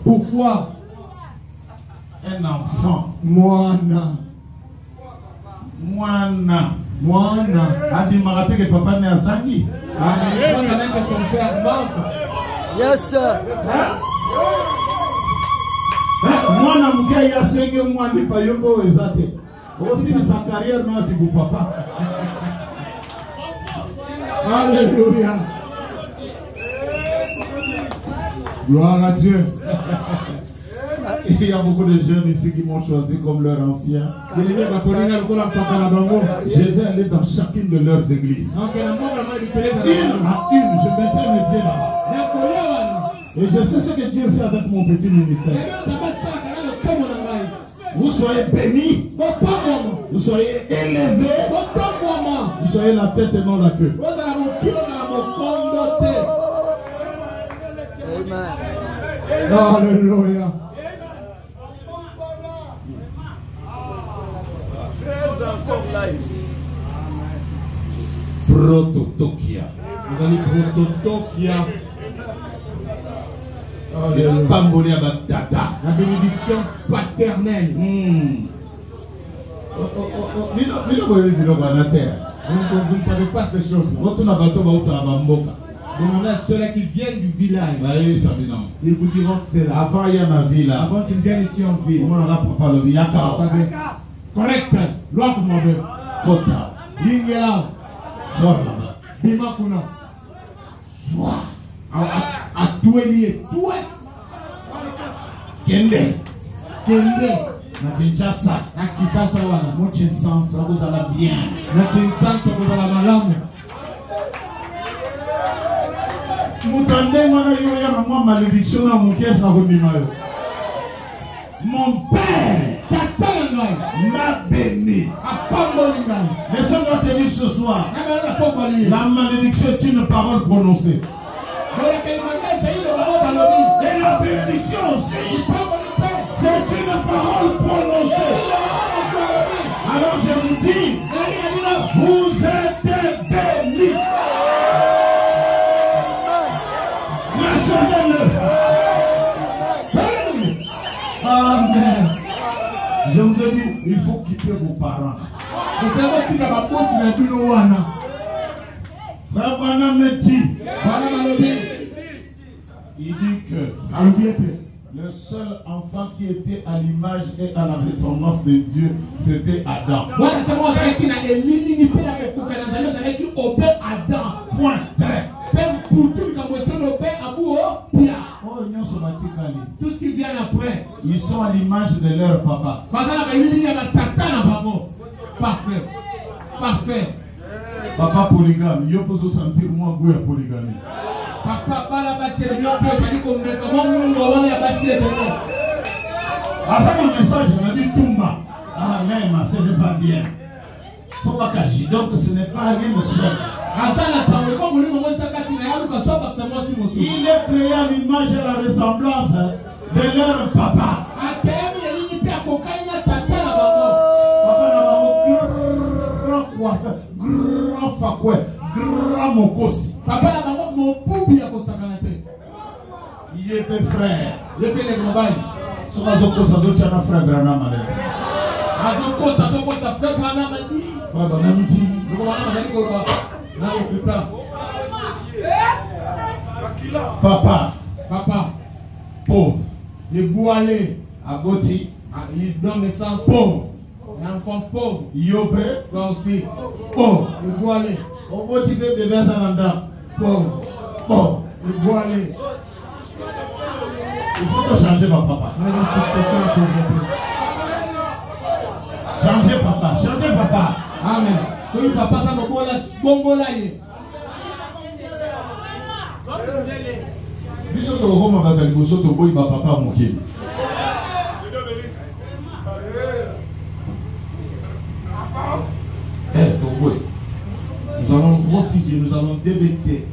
Pourquoi un enfant? Moana. A dit Maraté que papa n'est à Zangi. Yes, sir. Moana Mouké a 5 mois de Payoko et Zate. Aussi de sa carrière, non, tu vous papa. Alléluia. Gloire à Dieu. Il y a beaucoup de jeunes ici qui m'ont choisi comme leur ancien. Je vais aller dans chacune de leurs églises. Une à une, je mettrai mes pieds là. Et je sais ce que Dieu fait avec mon petit ministère. Vous soyez bénis, vous soyez élevés, vous soyez la tête et non la queue. Amen. Alléluia. Prototokia. Vous allez prototokia. La bénédiction paternelle. Vous ne savez pas ces choses. Demandez à ceux-là qui viennent du village. Ils vous diront que c'est là. Avant qu'ils viennent ici en ville. Correct. Loi pour moi. Kota. Lingela. Zorla. Bimakuna. Soa. A tueli et tuet. Kende. Na Kinshasa. Na Kinshasa wana. Mochinsansa vous allez bien. Na Kinshasa vous allez malamu. Mutande wana yo ya mwa malédiction na mukesa kondima yo. Mon père m'a béni. Laissez-moi te dire ce soir. La malédiction est une parole prononcée. Et la bénédiction aussi, c'est une parole prononcée. Alors je vous dis, vous êtes bénis. Recevez-le. Amen. Je vous ai dit, il faut quitter vos parents. Frère Branham me dit, il dit que le seul enfant qui était à l'image et à la ressemblance de Dieu, c'était Adam. Point. Tout ce qui vient après, ils sont à l'image de leur papa. Parfait. Papa polygame, il faut se sentir moins goût à polygamie. Papa, ça mon message, il m'a dit Toumba. Ah, même, ce n'est pas bien. Faut pas cacher, donc ce n'est pas rien de seul. Il est créé à l'image et à la ressemblance de leur papa. Grand fakwe, grand mokosi. Papa na bango mon poubi ya kosakanate. Yépe frère. Yépe les global. Soka zoko sazo chana frère Branham ale. Azoko sazo ko sa frère Branham ali. Frère Branham ti. Ngo wana na ko ba. Na okupa. Papa. Pauvre. Les boalé. Agoti. Il donne naissance pauvre. Un enfant pauvre. Yopé. Toi aussi. Pauvre. Le boiler. On motive bébé Zananda. Pauvre. Pauvre. Le boiler. Il faut changer ma papa. Changer papa. Changer papa. Amen. Oui, papa, ça me bongo là. Biso to Roma batali boso to boy ba papa moké. To boy. Nous allons refuser, nous allons débêter.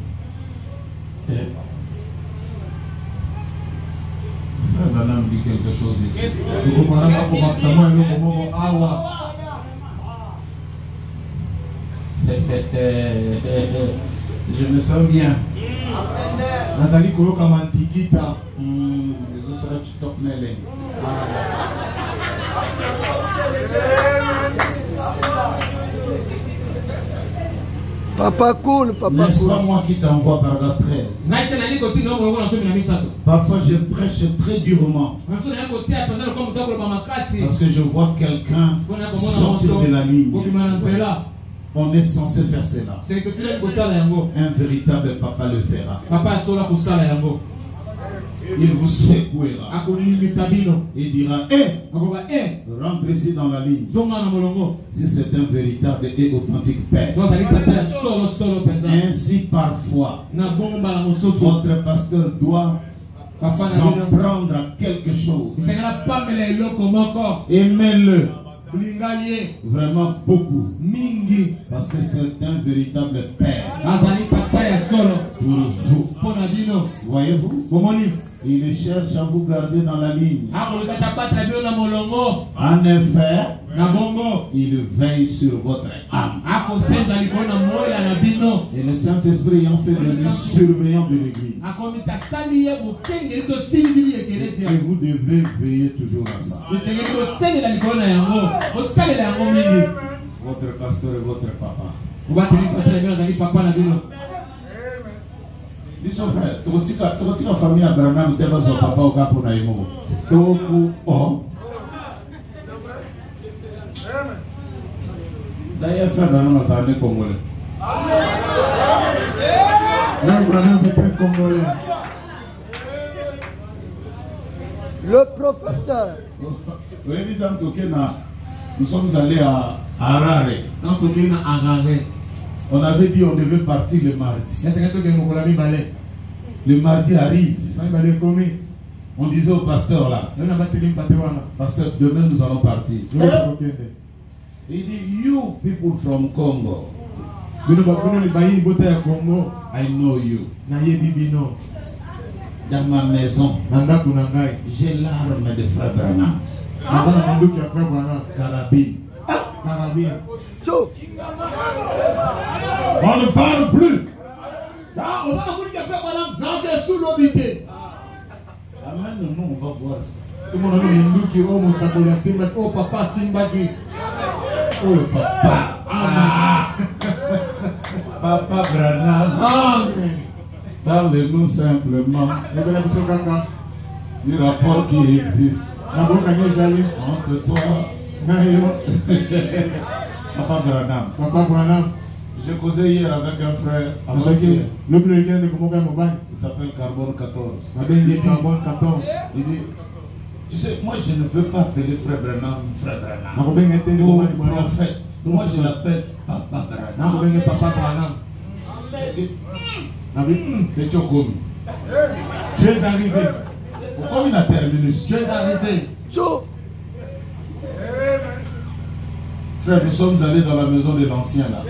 Frère Banam dit quelque chose ici. Vous comprenez pas comment ça m'a le moment awa. Je me sens bien. Nazali koloka mantikita. Les autres sera top nele. Papa cool, papa N'est-ce cool. pas moi qui t'envoie paragraphe 13. Parfois je prêche très durement. Parce que je vois quelqu'un sortir de la ligne. On est censé faire cela. Un véritable papa le fera. Il vous secouera. Il dira, rentre ici dans la ligne. Si c'est un véritable et authentique père. Ainsi parfois, votre pasteur doit s'en prendre à quelque chose. Aimez-le. Vraiment beaucoup. Parce que c'est un véritable père. Pour vous. Voyez-vous? Il cherche à vous garder dans la ligne. En effet, il veille sur votre âme. Et le Saint-Esprit ayant fait de lui surveillant de l'église. Et vous devez veiller toujours à ça. Votre pasteur et votre papa. Dis son frère, tu as la famille Abraham, tu as son papa au Capo Naïmo. Tu d'ailleurs, frère Abraham, ça a été congolais. Abraham est très congolais. Le professeur. Oui, évidemment, nous sommes allés à Harare. On avait dit qu'on devait partir le mardi. Le mardi arrive. On disait au pasteur là, pasteur, demain nous allons partir. Il dit, you people from Congo, I know you. Dans ma maison, j'ai l'arme de frère Branham. Carabine. On ne parle plus. Amen, nous, on va voir ça. Oh papa Simbaki. Oh papa. Papa Branham. Amen. Parlez-nous simplement du rapport qui existe entre toi Papa Branham. J'ai causé hier avec un frère avant-hier. Il s'appelle Carbone 14. Il dit, tu sais, moi je ne veux pas appeler frère Branham. Oh, prophète. Moi je l'appelle Papa Branham. Tu es arrivé. Pourquoi il a terminé? Tu es arrivé. Frère, nous sommes allés dans la maison de l'ancien là.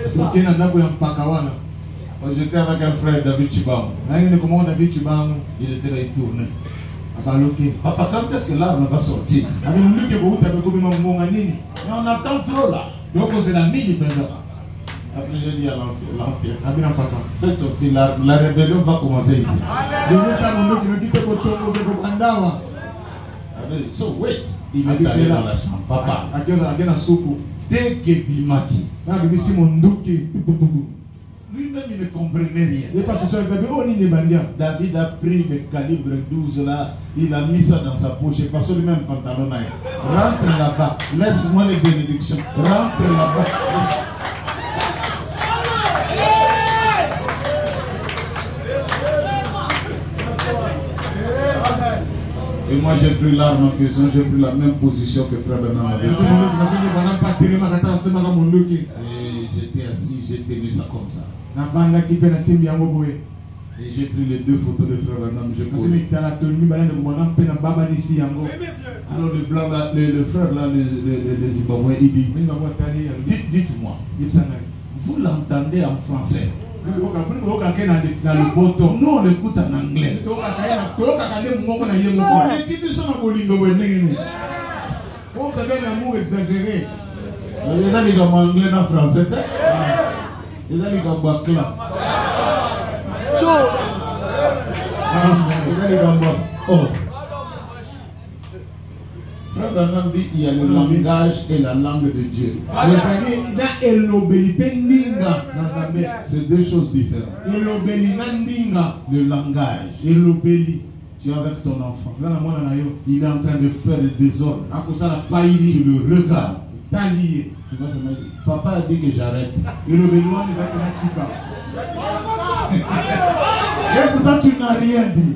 J'étais avec un frère David Chibam. Il était là, il tournait. Papa, quand est-ce que l'arme va sortir? Mais on attend trop là. Après j'ai dit à l'ancien, faites sortir, la rébellion va commencer ici. So wait, il est allé dans la chambre. Papa, dès que Bimaki, Lui-même, il ne comprenait rien. David a pris le calibre 12 là, il a mis ça dans sa poche, et pas sur lui-même pantalon. Rentre là-bas, laisse-moi les bénédictions. Rentre là-bas. Et moi j'ai pris l'arme en question, j'ai pris la même position que frère Bernard avait. Et j'étais assis, j'ai tenu ça comme ça. Et j'ai pris les deux photos de frère Bernard, j'ai posé. Alors le blanc là, le frère là, le Zimbabwe, il dit, dites-moi, vous l'entendez en français? Nous on l'écoute en anglais. Vous avez un amour exagéré. Les amis comme anglais en français. Les amis comme Bakla. Les amis comme oh. Frère Branham dit il y a le langage et la langue de Dieu. C'est deux choses différentes. Le langage. Tu es avec ton enfant. Il est en train de faire le désordre. Tu le regardes. Tu vas se mettre. Papa a dit que j'arrête. Et pourtant tu n'as rien dit.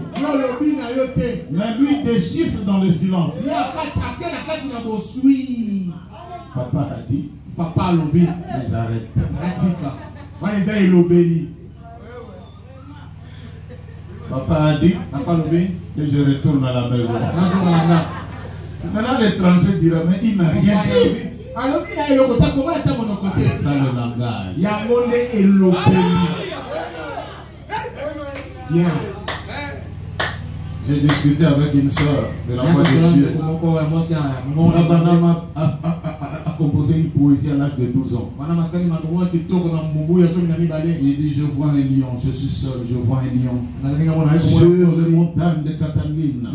Mais lui déchiffre dans le silence. Papa a dit. J'arrête. Papa a dit que je retourne à la maison. Maintenant l'étranger dira mais il n'a rien dit. C'est ça le langage. J'ai discuté avec une soeur de la foi de Dieu. Branham a composé une poésie à l'âge de 12 ans. Il dit je vois un lion, je suis seul, je vois un lion sur les montagnes de Catalina.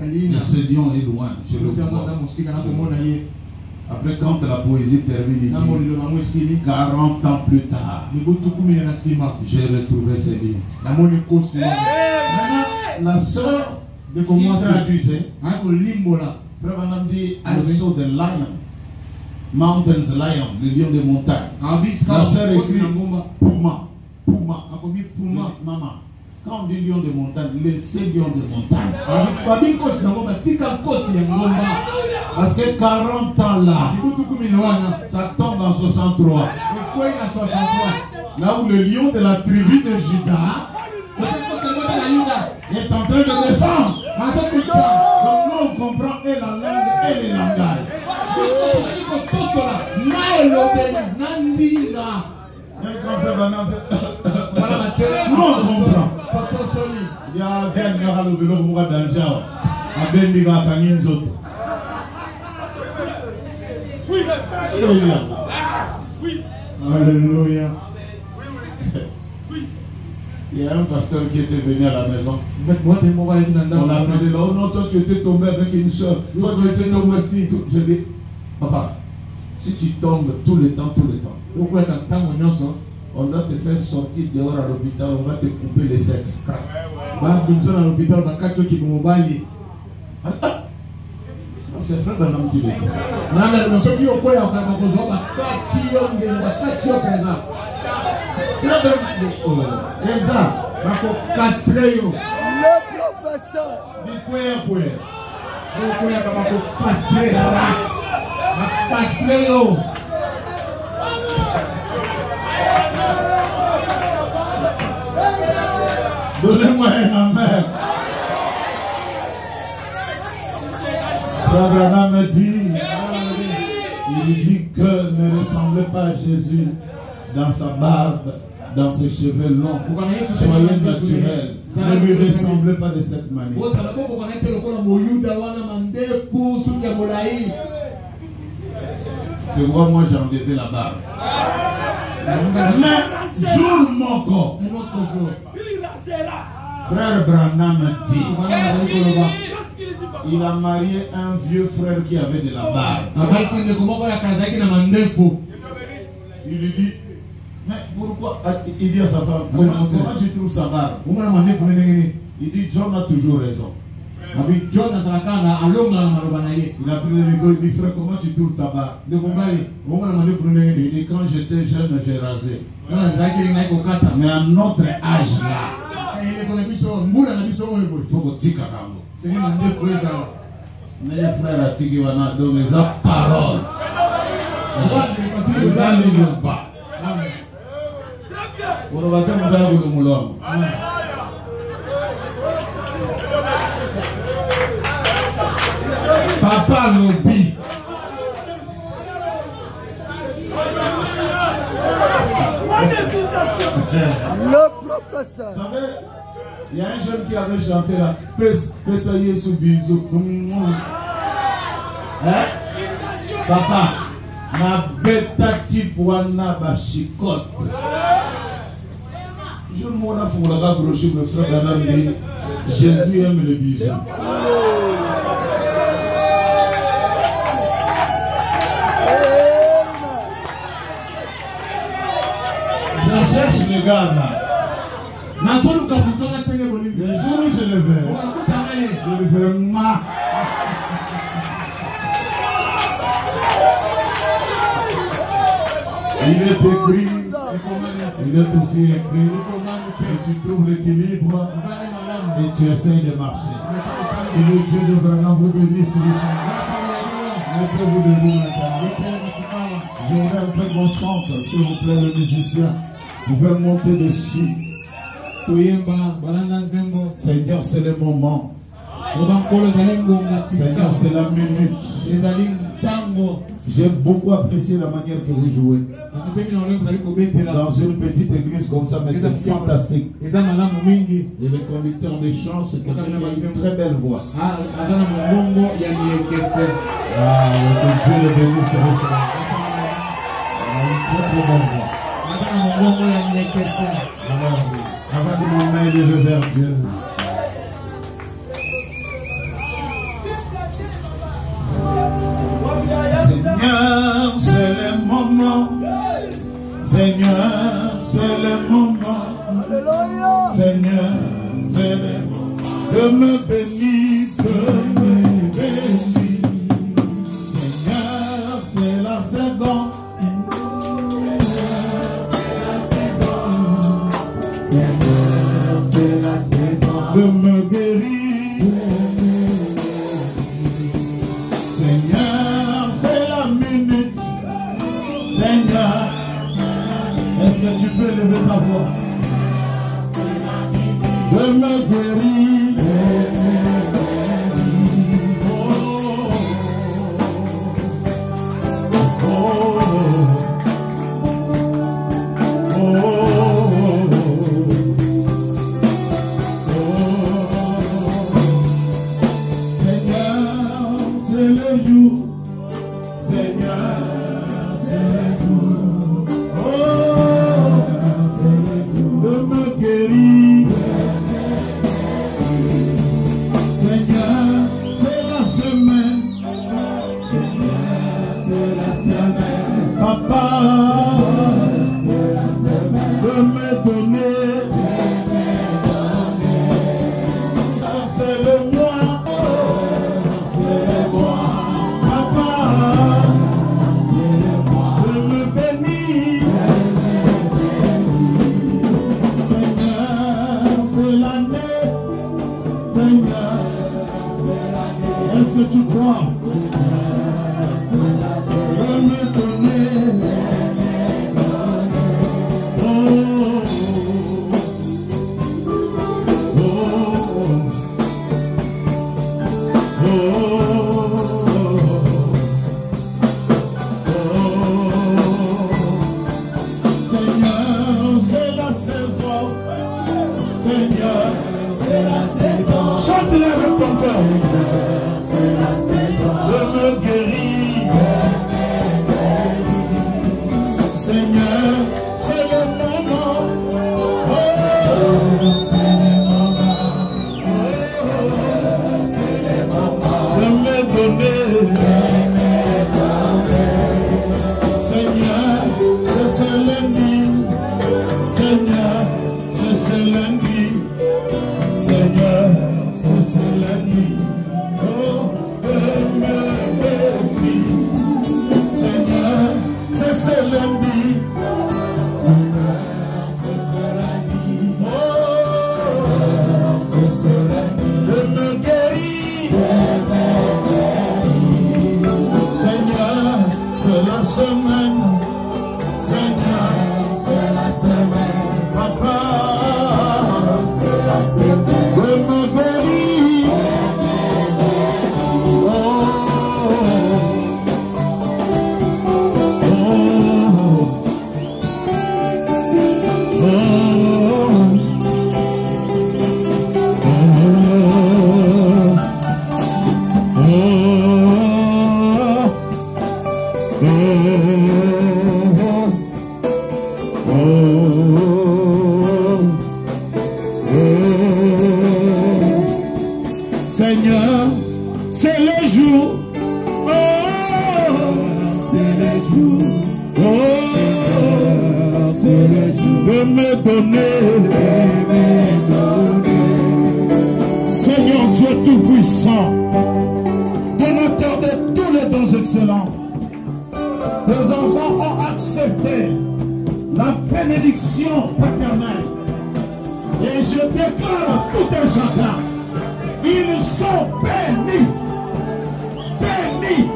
Et ce lion est loin, je le vois. Après quand la poésie termine, il dit 40 ans plus tard, j'ai retrouvé ce lion. Maintenant, la soeur qui traduisait, Frère Branham dit I saw the lion, mountains lion, le lion des montagnes. La soeur écrit Puma, maman. Quand on dit lion de montagne, laissez lion de montagne. Parce que 40 ans là, ça tombe en 63. Là où le lion de la tribu de Juda est en train de descendre. Donc nous on comprend et la langue et le langage. Même quand Frère Branham fait nous on comprend. Il y a un gars qui a le vélo pour moi dans le genre. A Bendiga Kaninzo. Oui. Alléluia. Il y a un pasteur qui était venu à la maison. On l'a appelé là. Oh non, toi tu étais tombé avec une soeur. Toi tu étais tombé ici. Je dis, papa, si tu tombes tout le temps, on doit te faire sortir dehors à l'hôpital, on va te couper les sexes. C'est frère d'un homme qui le dit. Le professeur. Donnez-moi un amen. Frère Branham me dit, il dit que ne ressemblez pas à Jésus dans sa barbe, dans ses cheveux longs. Soyez naturel. Ne lui ressemblez pas de cette manière. C'est moi j'ai enlevé la barbe. Mais jour mon corps, Frère Branham me dit, il a marié un vieux frère qui avait de la barbe. Il lui dit, mais Pourquoi il dit à sa femme, comment tu trouves sa barbe? Il dit, John a toujours raison. Il a pris le micro, il dit, frère, comment tu trouves ta barbe? Il dit, quand j'étais jeune, j'ai rasé. Mais à notre âge là, il faut que tu mes frères à Tigiwana, donc les paroles. Ils n'arrivent pas. On va te montrer le moulin. Papa Lobi. Le professeur. Vous savez, il y a un jeune qui avait chanté là. Pesaye sous bisou. Hein? Papa, ma bêta type wana bachikote. Je ne m'en ai pas broché, me frère Adam dit Jésus aime le bisou. Je cherche les gars là. Le jour où je le verrai, je le verrai ma. Il est écrit, il est aussi écrit, et tu trouves l'équilibre et tu essayes de marcher. Et le Dieu de Branham vous bénisse richement. Mettez-vous debout maintenant. Je voudrais faire qu'on chante, s'il vous plaît, le musicien. Vous pouvez monter dessus. Seigneur, c'est le moment. Seigneur, c'est la minute. J'ai beaucoup apprécié la manière que vous jouez. Dans une petite église comme ça, mais c'est fantastique. Et le conducteur des chants, c'est quelqu'un qui a une très belle voix. Ah, que Dieu le bénisse. Une très belle voix. Avant que mon main lève vers Dieu. Seigneur, c'est le moment. Seigneur, c'est le moment. Seigneur, c'est le moment de me bénir, de me bénir. Seigneur, c'est la seconde. Seigneur, c'est la saison de me guérir. Seigneur, c'est la minute. Seigneur, est-ce que tu peux lever ta voix? De me guérir. Seigneur, c'est la nuit. Seigneur, c'est la nuit. Oh, Seigneur, c'est la nuit. Seigneur, c'est la nuit. Oh, c'est la nuit. De me guérir. Seigneur, c'est la semaine. Seigneur, c'est la semaine. Papa, c'est la semaine. De me guérir. Oh, Seigneur, c'est le jour. Oh, c'est le jour. Oh, c'est le jour de me donner. Seigneur Dieu Tout-Puissant, donateur de tous les dons excellents, tes enfants ont accepté la bénédiction paternelle. Et je déclare à tout un chacun, ils sont bénis, bénis,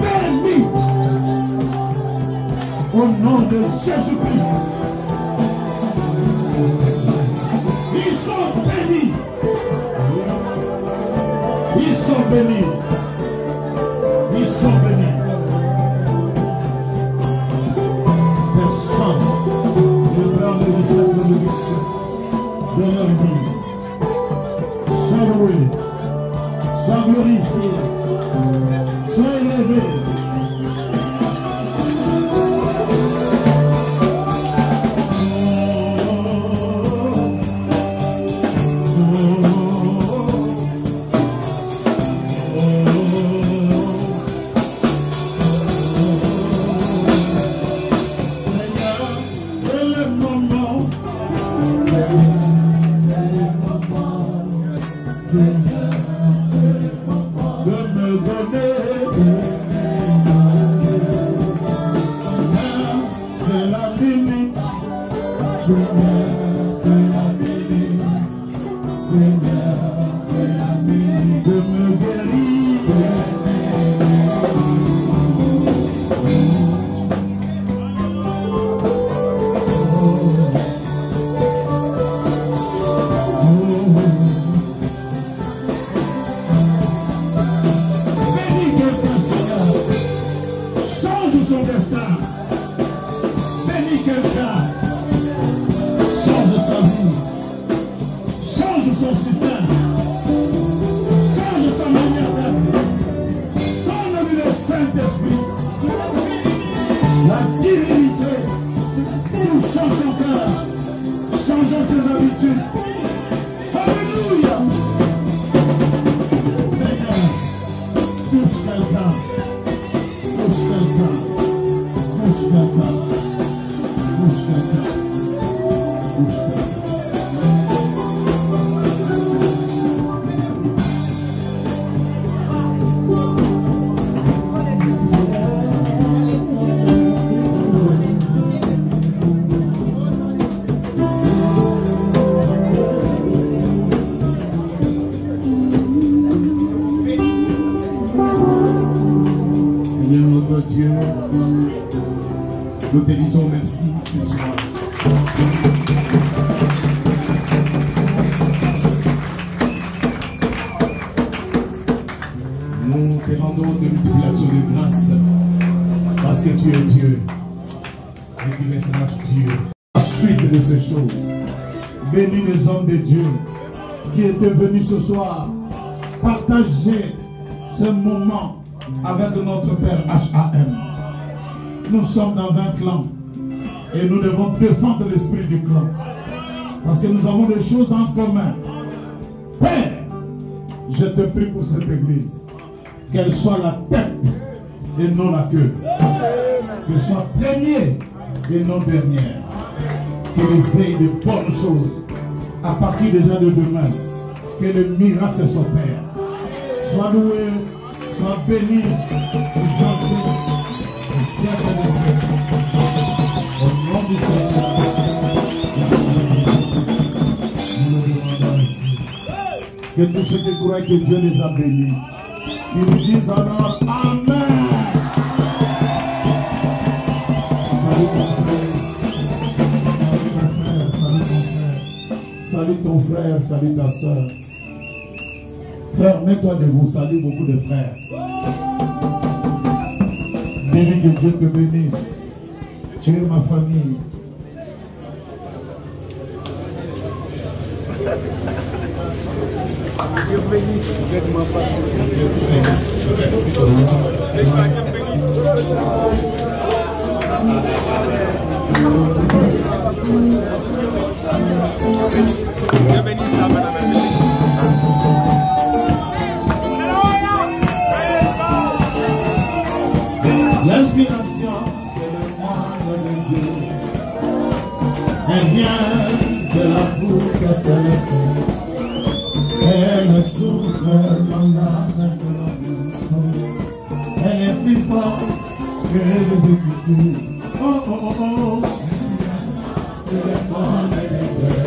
bénis, au nom de Jésus-Christ. Ils sont bénis, ils sont bénis, ils sont bénis. Personne ne peut enlever cette bénédiction de leur vie. Sois loué, sois glorifié, sois élevé. Nous te disons merci ce soir. Nous te rendons de multiplication de grâce parce que tu es Dieu et tu resteras Dieu. La suite de ces choses, bénis les hommes de Dieu qui étaient venus ce soir partager ce moment avec notre Père H.A.M. Nous sommes dans un clan et nous devons défendre l'esprit du clan parce que nous avons des choses en commun. Père, je te prie pour cette église, qu'elle soit la tête et non la queue, qu'elle soit première et non dernière, qu'il essaye de bonnes choses à partir déjà de demain. Que le miracle s'opère. Sois loué, sois béni, exalté, au siècle des siècles. Au nom du Seigneur. Nous le demandons ici. Que tous ceux qui croient que Dieu les a bénis, qu'ils disent alors Amen. Salut ton frère, salut ta soeur. Frère, mets-toi debout, salue beaucoup de frères. Bénis, que Dieu te bénisse. Tu es ma famille. Dieu bénisse, vous êtes ma famille. Dieu bénisse la madame. L'inspiration, c'est le moindre de Dieu. Elle vient de la foule céleste. Elle souffre dans l'âme de l'amour. Elle est plus forte que les Écritures. Oh, oh, oh, oh. C'est le moindre de Dieu.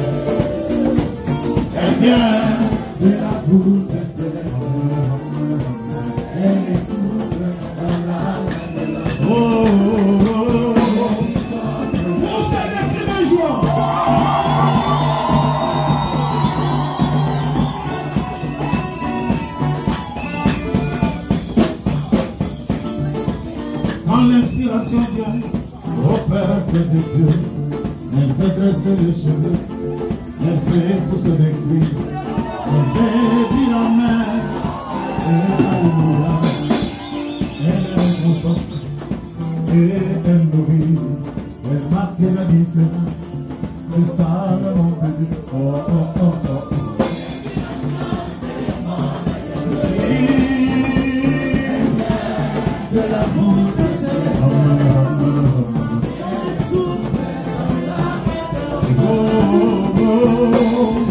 Elle vient de la foule céleste. Elle est souffre dans l'âme. Oh, oh, oh, oh. Vous célébrez la joie. Quand l'inspiration vient au Père de Dieu, elle fait dresser les cheveux, elle fait pousser des cris, elle fait dire Amen, et Alléluia, elle est contente. Et elle nourrit, elle marque la différence, c'est ça le nom de Dieu. Oh, oh, oh, oh. De la bouche de céleste. Oh, oh, oh.